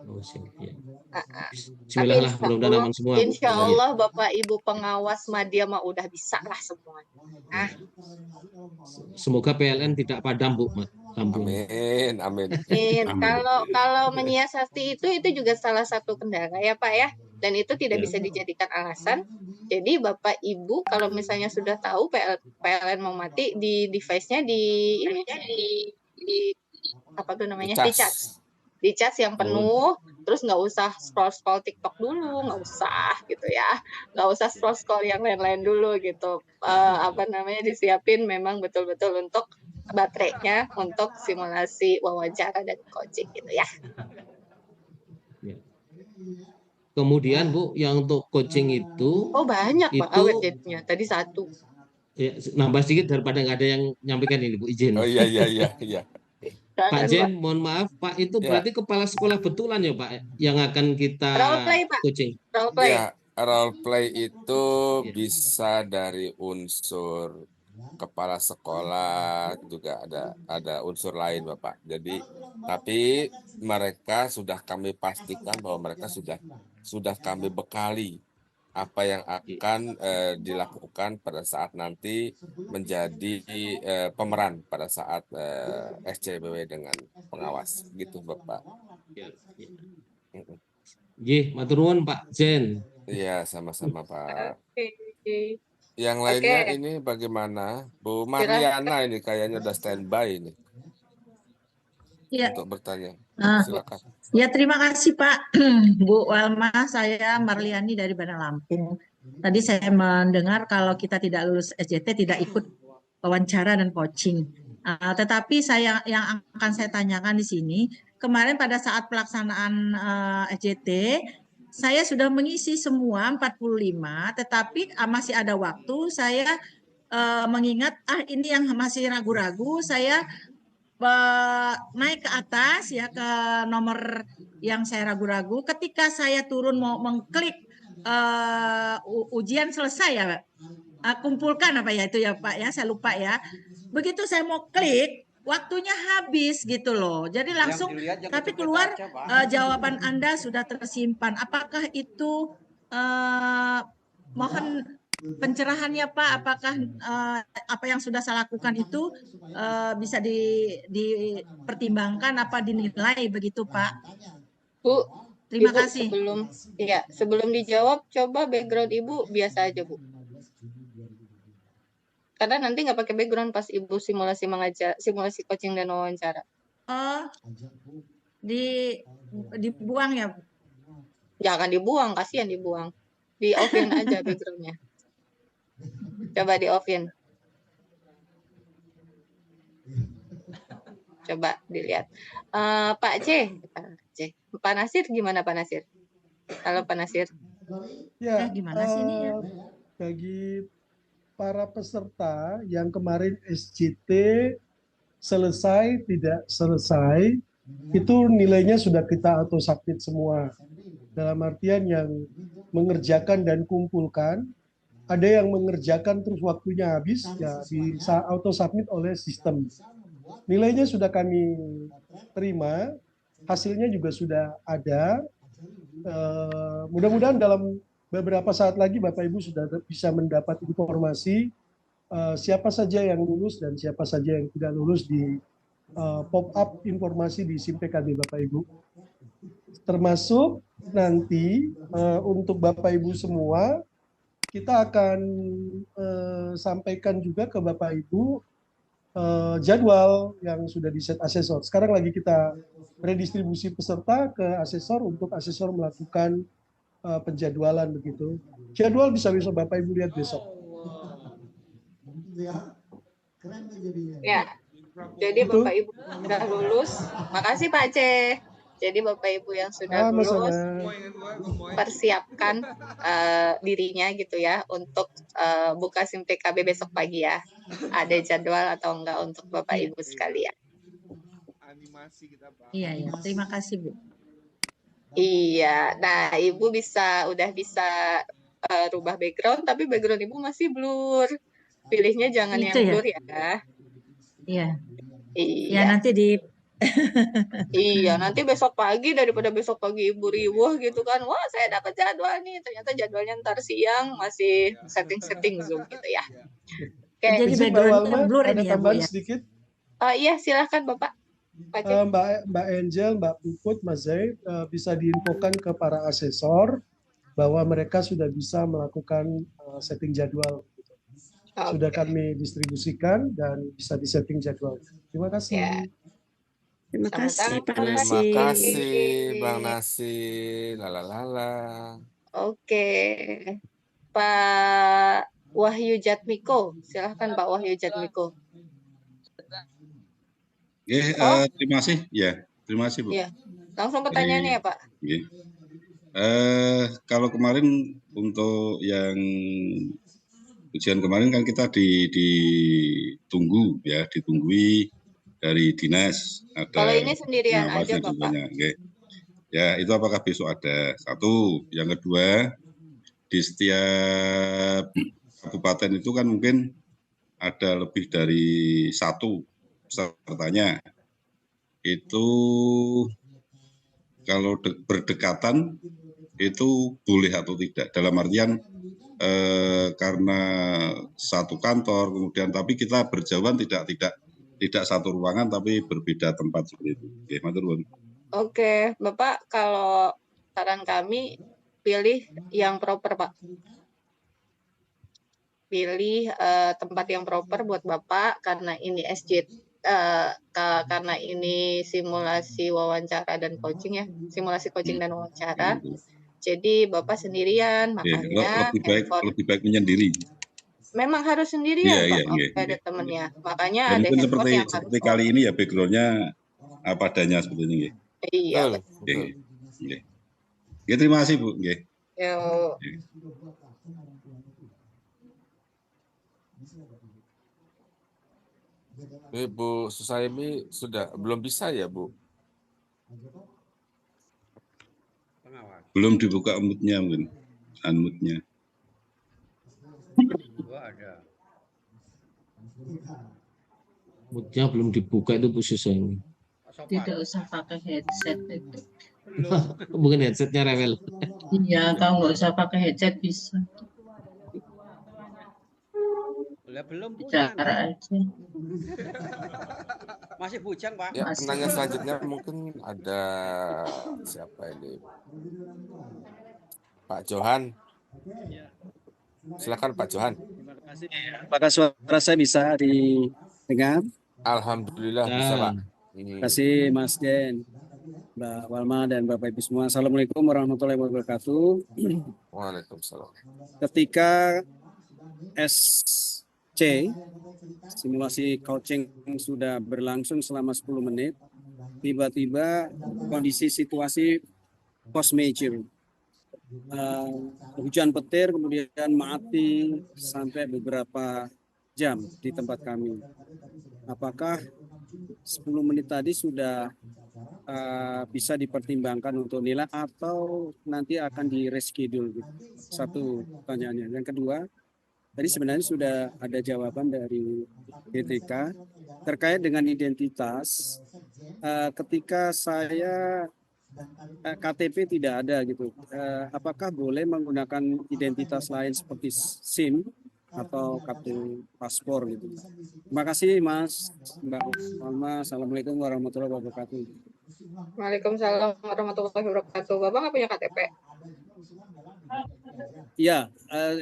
Oh, siap, ya. Tapi Bismillah, mudah-mudahan aman semua. Insya Allah Bapak Ibu pengawas media mah udah bisa lah semua. Semoga PLN tidak padam Bu. Amin. Kalau menyiasati itu juga salah satu kendala ya Pak ya. dan itu tidak bisa dijadikan alasan. Jadi Bapak Ibu kalau misalnya sudah tahu PLN mau mati, di device-nya di apa tuh namanya, dicas yang penuh, terus nggak usah scroll TikTok dulu, nggak usah gitu ya, nggak usah scroll yang lain-lain dulu gitu. Apa namanya, disiapin memang betul-betul untuk baterainya untuk simulasi wawancara dan coaching gitu ya. Kemudian Bu, yang untuk coaching itu, banyak Pak, awet jadinya tadi 1. Ya, nambah sedikit daripada nggak ada yang nyampaikan ini Bu, izin. Oh iya. Pak Jen, mohon maaf Pak, itu berarti kepala sekolah betulan ya Pak, yang akan kita coaching. Ya, role play itu bisa dari unsur kepala sekolah, juga ada unsur lain Bapak. Jadi tapi mereka sudah kami pastikan bahwa mereka sudah kami bekali apa yang akan dilakukan pada saat nanti menjadi pemeran pada saat SCBW dengan pengawas gitu Bapak. Matur nuwun Pak Jen. Iya, sama-sama Pak. Yang lainnya ini bagaimana? Bu Mariana ini kayaknya udah standby ini. Ya. Untuk bertanya. Silakan. Ya, terima kasih Pak. Bu Walma, saya Marliani dari Bandar Lampung. Tadi saya mendengar kalau kita tidak lulus SJT tidak ikut wawancara dan coaching. Tetapi yang akan saya tanyakan di sini, kemarin pada saat pelaksanaan SJT, saya sudah mengisi semua 45, tetapi masih ada waktu. Saya mengingat ini yang masih ragu-ragu, saya naik ke atas ya ke nomor yang saya ragu-ragu. Ketika saya turun mau mengklik ujian selesai ya, kumpulkan apa ya itu ya Pak ya, saya lupa ya. Begitu saya mau klik, waktunya habis gitu loh. Jadi langsung tapi keluar jawaban Anda sudah tersimpan. Apakah itu mohon pencerahannya Pak, apakah apa yang sudah saya lakukan itu bisa dipertimbangkan apa dinilai begitu Pak? Bu, terima Ibu, kasih. Sebelum dijawab, coba background Ibu biasa aja Bu. Karena nanti nggak pakai background pas Ibu simulasi coaching dan wawancara. Oh, dibuang ya? Jangan dibuang, kasihan dibuang. Di off-in aja backgroundnya. Coba di off-in. Coba dilihat. Pak C. Pak Nasir gimana Pak Nasir? Kalau Pak Nasir. Ya, gimana sih ini ya? Bagi para peserta yang kemarin SJT selesai, tidak selesai, itu nilainya sudah kita auto submit semua. Dalam artian yang mengerjakan dan kumpulkan, ada yang mengerjakan terus waktunya habis, ya bisa auto submit oleh sistem. Nilainya sudah kami terima, hasilnya juga sudah ada. Mudah-mudahan dalam beberapa saat lagi Bapak Ibu sudah bisa mendapat informasi siapa saja yang lulus dan siapa saja yang tidak lulus di pop-up informasi di SIM PKB Bapak Ibu. Termasuk nanti untuk Bapak Ibu semua, kita akan sampaikan juga ke Bapak Ibu jadwal yang sudah di-set asesor. Sekarang lagi kita redistribusi peserta ke asesor untuk asesor melakukan penjadwalan begitu. Jadwal bisa Bapak Ibu lihat besok. Ya, jadi Bapak Ibu sudah lulus. Makasih Pak C. Jadi Bapak Ibu yang sudah lulus, persiapkan dirinya gitu ya untuk buka SIM PKB besok pagi ya. Ada jadwal atau enggak untuk Bapak Ibu sekalian. Iya, terima kasih Bu. Iya, nah Ibu udah bisa rubah background, tapi background Ibu masih blur. Pilihnya jangan Itu yang ya? blur ya. Iya. Iya. Ya nanti Iya, nanti besok pagi daripada besok pagi Ibu riwuh gitu kan. Wah, saya dapat jadwal nih. Ternyata jadwalnya ntar siang masih setting-setting Zoom gitu ya. Oke. Jadi Izin Mbak Walma, blur ada ini ya Bu tambahan ya? sedikit. Iya, silahkan Bapak. Mbak Angel, Mbak Puput, Mas Zaid bisa diinfokan ke para asesor bahwa mereka sudah bisa melakukan setting jadwal. Sudah kami distribusikan dan bisa disetting jadwal. Terima kasih. Ya. Terima kasih Pak Terima Nasi. kasih Bang Nasi. Lalalala. Oke, Pak Wahyu Jatmiko, silahkan Pak Wahyu Jatmiko. Terima kasih. Ya, terima kasih Bu. Ya, langsung pertanyaannya ya Pak. Kalau kemarin untuk yang ujian kemarin kan kita ditunggu ya, ditunggui dari dinas. Kalau ini sendirian aja Bapak. Ya, itu apakah besok ada? Satu. Yang kedua, di setiap kabupaten itu kan mungkin ada lebih dari satu pesertanya. Itu kalau berdekatan itu boleh atau tidak? Dalam artian karena satu kantor kemudian tapi kita berjauhan tidak satu ruangan tapi berbeda tempat seperti itu. Oke, matur nuwun. Oke, Bapak, kalau saran kami pilih yang proper, Pak. Pilih tempat yang proper buat Bapak karena ini karena ini simulasi wawancara dan coaching ya, simulasi coaching dan wawancara. Jadi Bapak sendirian, makanya lebih baik menyendiri. Memang harus sendirian, Pak, nggak ada temennya. Makanya dan ada mungkin yang seperti kali ini ya backgroundnya apa adanya seperti ini. Iya. Ya, terima kasih Bu. Bu Susaimi sudah belum bisa ya Bu? Belum dibuka unmute-nya mungkin. Unmute-nya. Unmute-nya belum dibuka itu Bu Susaimi. Tidak usah pakai headset itu. Mungkin headsetnya rewel. Iya, kalau nggak usah pakai headset bisa. Belum bicara aja. Masih bujang Pak. Ya, penanya selanjutnya mungkin ada siapa ini? Pak Johan. Silakan Pak Johan. Terima kasih. Apakah suara saya bisa didengar? Alhamdulillah bisa Pak. Terima kasih Mas Den, Mbak Walma dan Bapak Ibu semua. Assalamualaikum warahmatullahi wabarakatuh. Waalaikumsalam. Ketika SC simulasi coaching sudah berlangsung selama 10 menit, tiba-tiba kondisi situasi force major. Hujan petir kemudian mati sampai beberapa jam di tempat kami. Apakah 10 menit tadi sudah bisa dipertimbangkan untuk nilai atau nanti akan di reschedule? Satu pertanyaannya. Yang kedua, tadi sebenarnya sudah ada jawaban dari GTK terkait dengan identitas. Ketika saya KTP tidak ada gitu, apakah boleh menggunakan identitas lain seperti SIM atau kartu paspor gitu? Terima kasih Mas, Mbak Alma. Assalamualaikum warahmatullahi wabarakatuh. Waalaikumsalam warahmatullahi wabarakatuh. Bapak nggak punya KTP? Iya,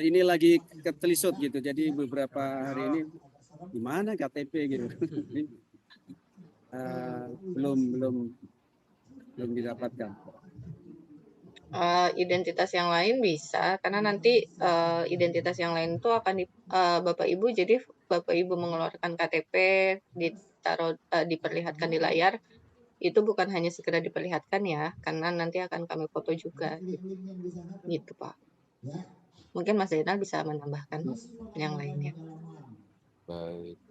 ini lagi ketelisut gitu. Jadi beberapa hari ini gimana KTP gitu. belum didapatkan. Identitas yang lain bisa, karena nanti identitas yang lain itu akan Bapak Ibu, jadi Bapak Ibu mengeluarkan KTP, diperlihatkan di layar, itu bukan hanya sekedar diperlihatkan ya, karena nanti akan kami foto juga, gitu Pak. Mungkin Mas Zainal bisa menambahkan yang lainnya. Baik,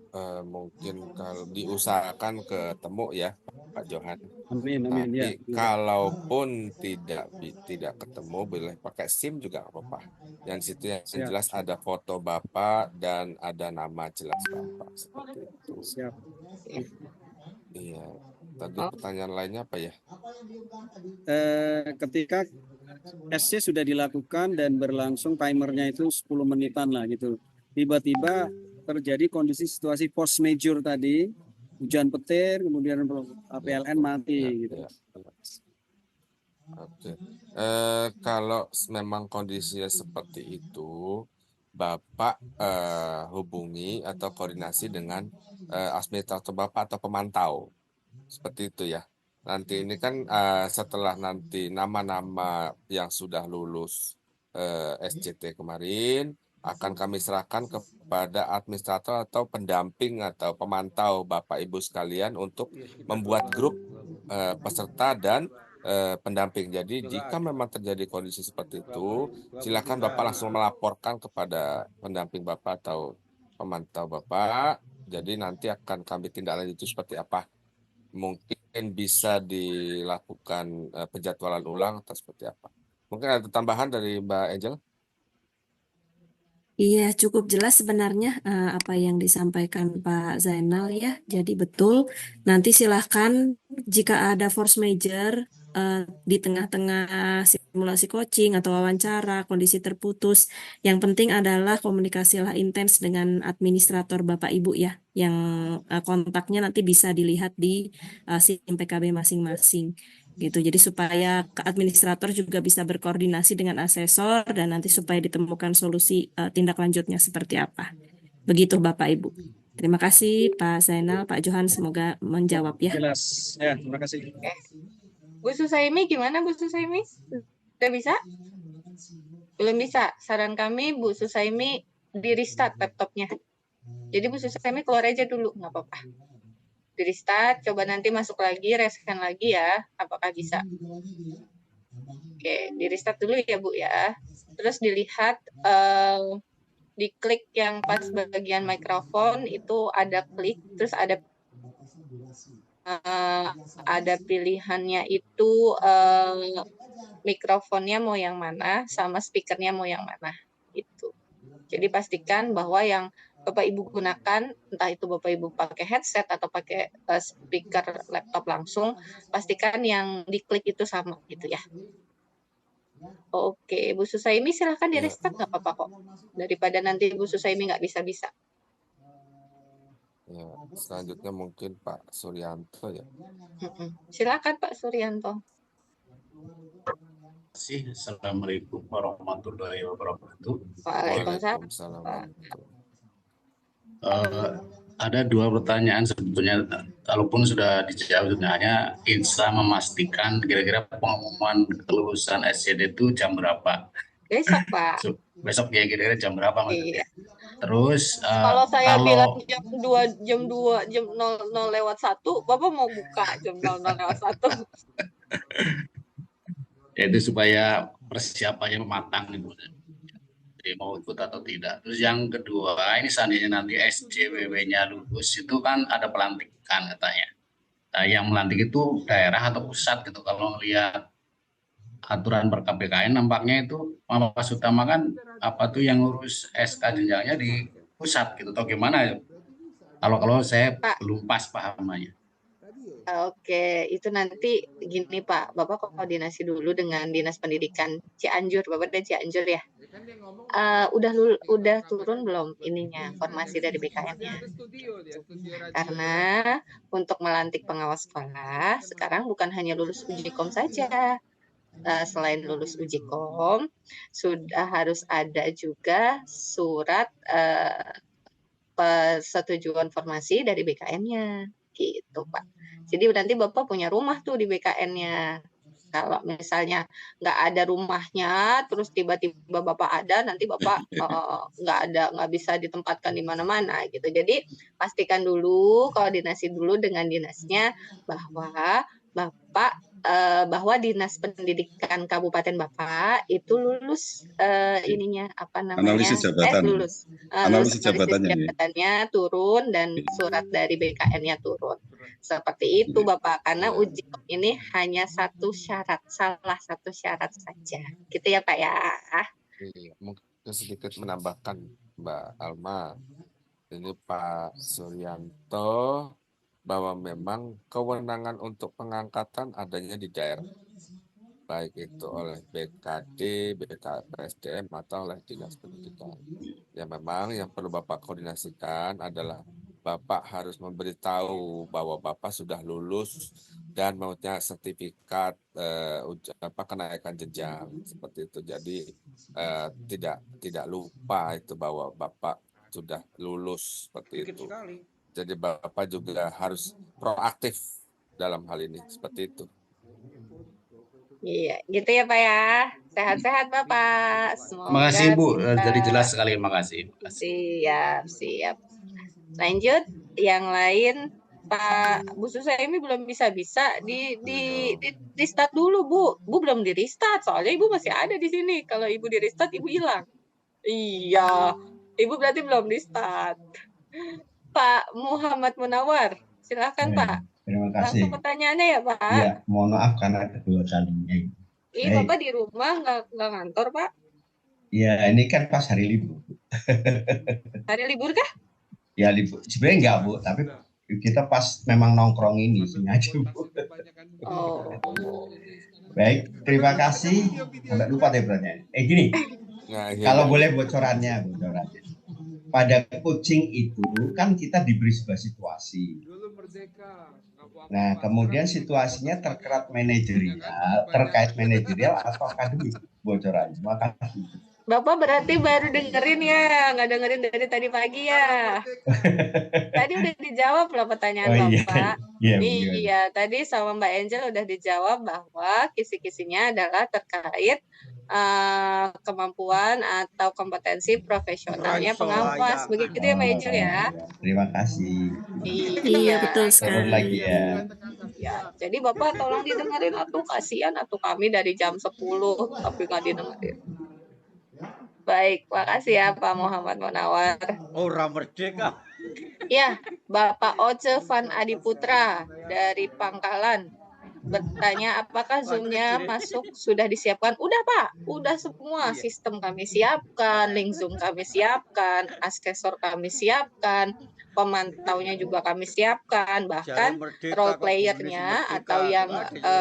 mungkin kalau diusahakan ketemu ya Pak Johan. Amin, Tapi ya. kalaupun tidak ketemu, boleh pakai SIM juga apa-apa. Yang situ yang jelas ada foto Bapak dan ada nama jelas Bapak seperti itu. Siap. Iya. Tadi pertanyaan lainnya apa ya? Ketika SC sudah dilakukan dan berlangsung timernya itu 10 menitan lah gitu. Tiba-tiba terjadi kondisi situasi force major tadi, hujan petir, kemudian PLN mati gitu. Oke. Kalau memang kondisinya seperti itu, Bapak hubungi atau koordinasi dengan administrator Bapak atau pemantau. Seperti itu ya. Nanti ini kan setelah nanti nama-nama yang sudah lulus SCT kemarin akan kami serahkan kepada administrator atau pendamping atau pemantau Bapak Ibu sekalian untuk membuat grup peserta dan pendamping. Jadi jika memang terjadi kondisi seperti itu, silakan Bapak langsung melaporkan kepada pendamping Bapak atau pemantau Bapak. Jadi nanti akan kami tindak lanjuti seperti apa. Mungkin bisa dilakukan penjadwalan ulang atau seperti apa. Mungkin ada tambahan dari Mbak Angel? Iya, cukup jelas sebenarnya apa yang disampaikan Pak Zainal ya. Jadi betul, nanti silahkan jika ada force major di tengah-tengah simulasi coaching atau wawancara, kondisi terputus, yang penting adalah komunikasilah intens dengan administrator Bapak Ibu ya, yang kontaknya nanti bisa dilihat di SIM PKB masing-masing. Gitu. Jadi supaya ke administrator juga bisa berkoordinasi dengan asesor dan nanti supaya ditemukan solusi tindak lanjutnya seperti apa. Begitu Bapak Ibu. Terima kasih Pak Zainal, Pak Johan, semoga menjawab ya. Jelas. Ya, terima kasih. Bu Susaimi gimana Bu Susaimi? Sudah bisa? Belum bisa. Saran kami Bu Susaimi di restart laptopnya. Jadi Bu Susaimi keluar aja dulu, nggak apa-apa. Di restart, coba nanti masuk lagi, rescan lagi ya, apakah bisa. Oke, di restart dulu ya Bu ya. Terus dilihat, diklik yang pas bagian mikrofon itu ada klik, terus ada pilihannya itu mikrofonnya mau yang mana, sama speakernya mau yang mana. Itu. Jadi pastikan bahwa yang Bapak Ibu gunakan, entah itu Bapak Ibu pakai headset atau pakai speaker laptop langsung, pastikan yang diklik itu sama gitu ya. Oke, Bu Susaimi silahkan di restart nggak apa-apa kok. Daripada nanti Bu Susaimi nggak bisa-bisa. Ya, selanjutnya mungkin Pak Suryanto ya. Silakan Pak Suryanto. Assalamualaikum warahmatullahi wabarakatuh. Waalaikumsalam. Ada dua pertanyaan sebetulnya, kalaupun sudah dijawab sebenarnya, bisa memastikan kira-kira pengumuman kelulusan SCT itu jam berapa? Besok Pak. Besok ya kira-kira jam berapa maksudnya? Iya. Terus kalau saya bilang jam 0 lewat 1, Bapak mau buka jam 00 lewat 1. Itu supaya persiapannya matang gitu. Mau ikut atau tidak. Terus yang kedua, ini seandainya nanti SJWW-nya lulus, itu kan ada pelantikan katanya. Nah, yang melantik itu daerah atau pusat gitu. Kalau melihat aturan per KPKN nampaknya itu Mas Utama kan apa tuh yang ngurus SK jenjangnya di pusat gitu. Atau gimana? Kalau saya belum pas pahamannya. Oke, itu nanti gini Pak, Bapak koordinasi dulu dengan Dinas Pendidikan Cianjur, Bapak dari Cianjur ya. Udah turun belum ininya formasi dari BKN-nya? Karena untuk melantik pengawas sekolah sekarang bukan hanya lulus ujikom saja. Selain lulus ujikom, sudah harus ada juga surat persetujuan formasi dari BKN-nya, gitu Pak. Jadi nanti Bapak punya rumah tuh di BKN-nya. Kalau misalnya nggak ada rumahnya, terus tiba-tiba Bapak ada, nanti Bapak nggak bisa ditempatkan di mana-mana gitu. Jadi pastikan dulu, koordinasi dulu dengan dinasnya bahwa Bapak bahwa Dinas Pendidikan Kabupaten Bapak itu lulus ininya apa namanya? Analisis jabatan. Lulus. Analisis jabatannya turun dan surat dari BKN-nya turun. Seperti itu Bapak, karena uji ini hanya salah satu syarat saja. Gitu ya Pak ya. Iya, mungkin sedikit menambahkan Mbak Alma. Ini Pak Suryanto bahwa memang kewenangan untuk pengangkatan adanya di daerah. Baik itu oleh BKD, BKPSDM atau oleh Dinas Pendidikan. Ya memang yang perlu Bapak koordinasikan adalah Bapak harus memberitahu bahwa Bapak sudah lulus dan maunya sertifikat kenaikan jenjang seperti itu. Jadi tidak lupa itu bahwa Bapak sudah lulus seperti itu. Jadi Bapak juga harus proaktif dalam hal ini seperti itu. Iya, gitu ya Pak ya. Sehat-sehat Bapak. Semoga Makasih Bu, bisa. jadi jelas sekali. Makasih. Siap. Lanjut, yang lain Pak Bu Susaimi belum bisa di start dulu Bu. Bu belum di restart, soalnya Ibu masih ada di sini. Kalau Ibu di restart Ibu hilang. Iya, Ibu berarti belum di start. Pak Muhammad Munawar, silahkan Pak. Terima kasih. Langsung pertanyaannya ya Pak. Iya, mohon maaf karena kedua kalinya. Bapak di rumah nggak ngantor Pak? Iya, ini kan pas hari libur. Hari libur kah? Ya libur, sebenarnya enggak Bu, tapi kita pas memang nongkrong ini sengaja Bu. Oh. Baik, terima kasih. Sampai lupa deh pertanyaan. Gini, kalau boleh bocorannya. Pada coaching itu kan kita diberi sebuah situasi. Nah, kemudian situasinya terkait manajerial atau akademik bocorannya. Terima kasih. Bapak berarti baru dengerin ya, nggak dengerin dari tadi pagi ya. Tadi udah dijawab loh pertanyaan Bapak. Iya, tadi sama Mbak Angel udah dijawab bahwa kisi-kisinya adalah terkait kemampuan atau kompetensi profesionalnya pengawas. Begitu ya Mbak Angel ya. Terima kasih. Iya, betul sekali. Lagi ya. Ya, jadi Bapak tolong didengerin atuh, kasihan atuh kami dari jam 10 tapi nggak didengerin. Baik, makasih ya Pak Muhammad Munawar. Orang merdeka. Ya, Bapak Oce Van Adiputra dari Pangkalan bertanya apakah Zoom-nya masuk sudah disiapkan? Udah Pak, udah semua sistem kami siapkan, link Zoom kami siapkan, asesor kami siapkan, pemantaunya juga kami siapkan, bahkan role player-nya atau yang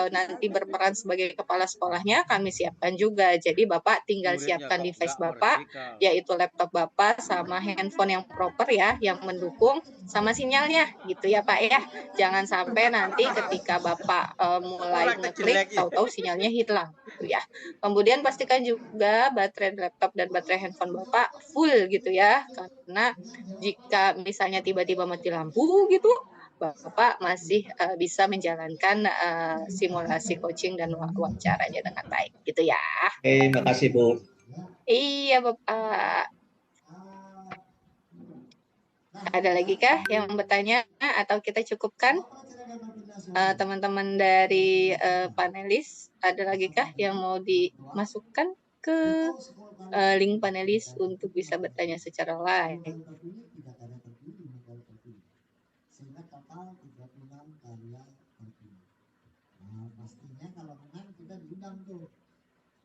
nanti berperan sebagai kepala sekolahnya kami siapkan juga. Jadi Bapak tinggal siapkan device Bapak, yaitu laptop Bapak sama handphone yang proper ya, yang mendukung sama sinyalnya gitu ya Pak ya. Jangan sampai nanti ketika Bapak mulai ngeklik tahu-tahu sinyalnya hilang gitu ya. Kemudian pastikan juga baterai laptop dan baterai handphone Bapak full gitu ya, karena jika misalnya tiba-tiba mati lampu gitu, Bapak masih bisa menjalankan simulasi coaching dan wawancaranya dengan baik gitu ya. Terima kasih Bu. Iya Bapak. Ada lagi kah yang bertanya atau kita cukupkan? Teman-teman dari panelis, ada lagi kah yang mau dimasukkan ke link panelis untuk bisa bertanya secara live?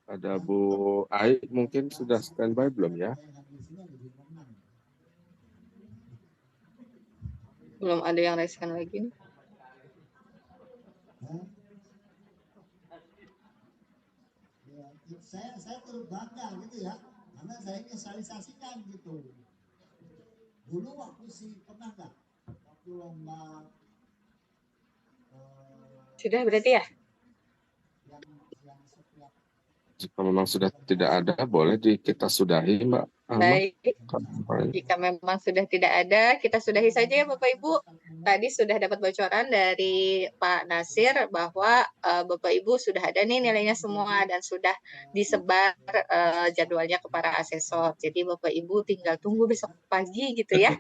Ada Bu Ai, mungkin sudah standby belum ya? Belum ada yang raiskan lagi nih. Saya turut bangga gitu ya, karena saya sosialisasikan gitu. Dulu waktu pernah nggak waktu lomba sudah berarti ya? Jika memang sudah tidak ada, boleh kita sudahi Mbak. Baik, jika memang sudah tidak ada, kita sudahi saja ya Bapak Ibu. Tadi sudah dapat bocoran dari Pak Nasir bahwa Bapak Ibu sudah ada nih nilainya semua dan sudah disebar jadwalnya ke para asesor. Jadi Bapak Ibu tinggal tunggu besok pagi gitu ya.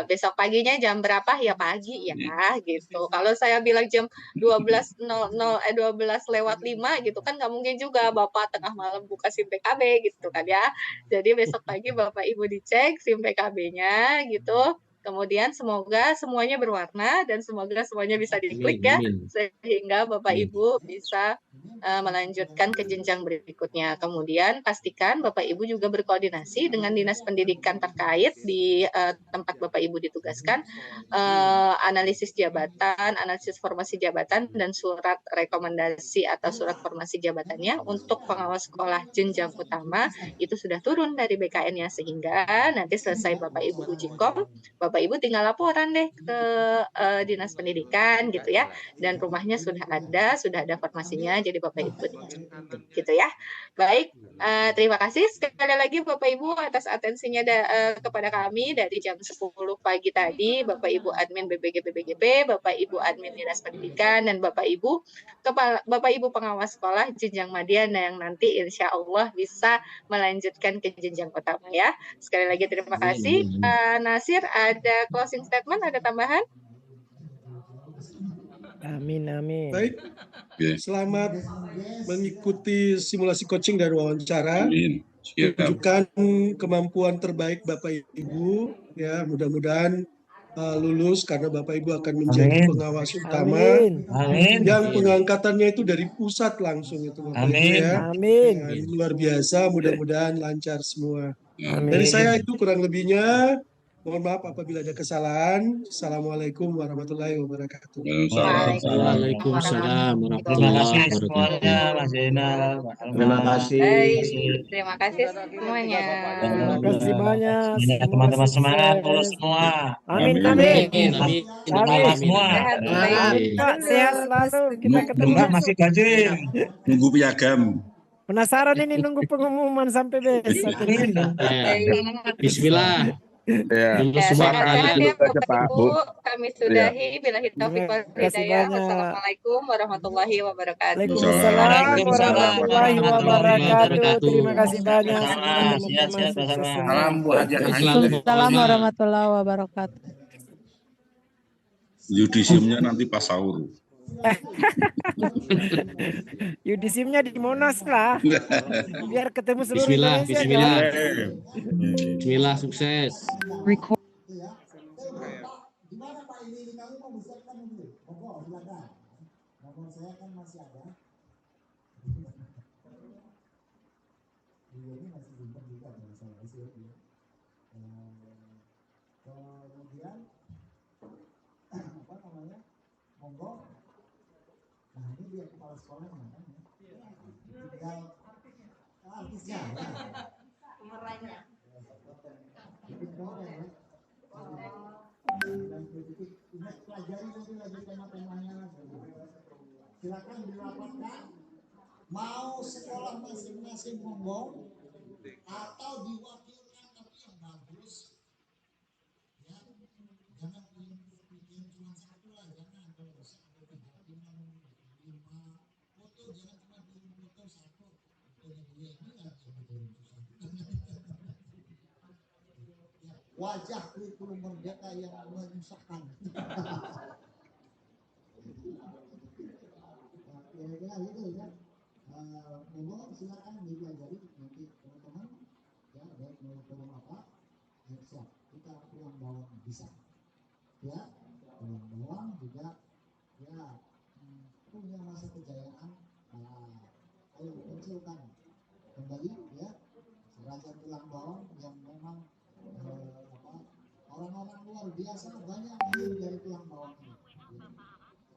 Besok paginya jam berapa ya pagi ya gitu. Kalau saya bilang jam 12.00 12:05 gitu kan nggak mungkin juga Bapak tengah malam buka SIM PKB gitu kan ya. Jadi besok pagi Bapak Ibu dicek SIM PKB-nya gitu. Kemudian semoga semuanya berwarna dan semoga semuanya bisa diklik ya, sehingga Bapak Ibu bisa melanjutkan ke jenjang berikutnya. Kemudian pastikan Bapak Ibu juga berkoordinasi dengan dinas pendidikan terkait di tempat Bapak Ibu ditugaskan, analisis jabatan, analisis formasi jabatan, dan surat rekomendasi atau surat formasi jabatannya untuk pengawas sekolah jenjang utama itu sudah turun dari BKN-nya, sehingga nanti selesai Bapak Ibu uji kom, Bapak Bapak Ibu tinggal laporan deh ke Dinas Pendidikan gitu ya, dan rumahnya sudah ada formasinya, jadi Bapak Ibu gitu ya. Baik, terima kasih sekali lagi Bapak Ibu atas atensinya kepada kami dari jam 10 pagi tadi, Bapak Ibu admin BPGP, Bapak Ibu admin Dinas Pendidikan, dan Bapak Ibu pengawas sekolah jenjang madya yang nanti insya Allah bisa melanjutkan ke jenjang utama ya. Sekali lagi terima kasih. Nasir, ada closing statement, ada tambahan? Amin, amin. Baik, selamat mengikuti simulasi coaching dan wawancara. Tunjukkan kemampuan terbaik Bapak Ibu, ya mudah-mudahan lulus karena Bapak Ibu akan menjadi pengawas utama. Yang pengangkatannya itu dari pusat langsung itu Bapak Ibu ya. Amin. Ini luar biasa, mudah-mudahan lancar semua. Amin. Dari saya itu kurang lebihnya. Mohon maaf apabila ada kesalahan. Assalamualaikum warahmatullahi wabarakatuh. Waalaikumsalam Terima kasih warahmatullahi semuanya, wabarakatuh. Mas Zainal, Pak Alma. Terima kasih semuanya. Terima kasih banyak. Semuanya teman-teman semangat lulus semua. Amin, amin. Semangat semua. Pak, sehat selalu. Kita ketemu. Enggak masih ganjil. Nunggu piagam. Penasaran ini nunggu pengumuman sampai besok. Bismillah. Ya, semua Sehat-sehat ya Pak, Bapak Bu. Ibu. Kami sudahi. Billahi taufiq wal hidayah. banyak. Wassalamualaikum warahmatullahi wabarakatuh. Waalaikumsalam warahmatullahi wabarakatuh. Terima kasih banyak semua teman-teman. Sukses semua. Salam Bu Haji Ainul. Waalaikumsalam warahmatullahi wabarakatuh. Yudisiumnya nanti pas sahur. Yudisimnya di Monas lah. Biar ketemu seluruh Bismillah, Indonesia. bismillah. Kan? Bismillah, sukses. Gimana Pak ini kami mau bersiapkan dulu? Monggo silakan. Nomor saya kan masih ada. Ini masih simpan juga kalau saya isi ya. Kemudian apa namanya? Monggo. Nah ini dia kepala sekolahnya kan? Tinggal artisnya. Pemerannya. Dan pelajari nanti lagi tema-temanya. Silakan dirapatkan. Mau sekolah masing-masing monggo atau diwakilkan tapi yang bagus. Ya, jangan yang cuma satu lah, jangan kalau satu kehakiman 5 foto jangan cuma kirim foto satu. Fotonya dia ini lah yang kirim satu. Wajah kurikulum merdeka yang menyusahkan. Kira-kira gitu ya. Monggo silakan dipelajari nanti teman-teman. Ya, baik mau program apa? Ya, siap. Kita pulang bawang bisa. Ya, pulang bawang juga. Ya, punya masa kejayaan. Ayo munculkan kembali ya. Raja tulang bawang yang memang orang-orang luar biasa banyak lahir dari tulang bawang ini.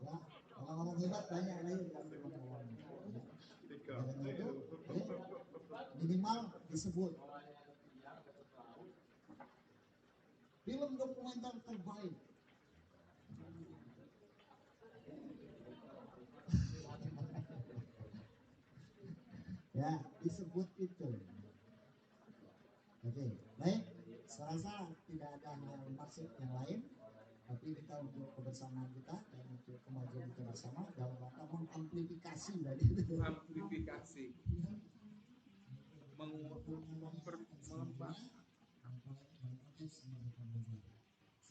Ya, orang-orang hebat banyak lahir dari tulang bawang ini. Karena itu minimal disebut film dokumenter terbaik. Ya, disebut itu. Oke, baik. Saya rasa tidak ada maksud yang lain, tapi kita untuk kebersamaan kita dan untuk kemajuan kita bersama dalam rangka mengamplifikasi tadi. Amplifikasi.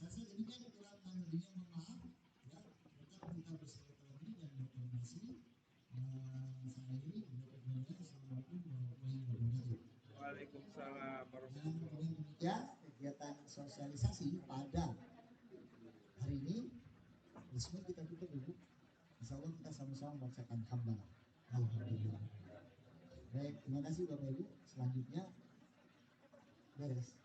Saya demikian kurang lebihnya mohon maaf. Ya, kita bersilaturahmi dan berkoordinasi. Saya ini Assalamualaikum warahmatullahi wabarakatuh. Waalaikumsalam warahmatullahi wabarakatuh. Demikian kegiatan sosialisasi pada hari ini resmi kita tutup dulu. Insya Allah kita sama-sama membacakan hamdalah. Alhamdulillah. Baik, terima kasih Bapak Ibu. Selanjutnya beres.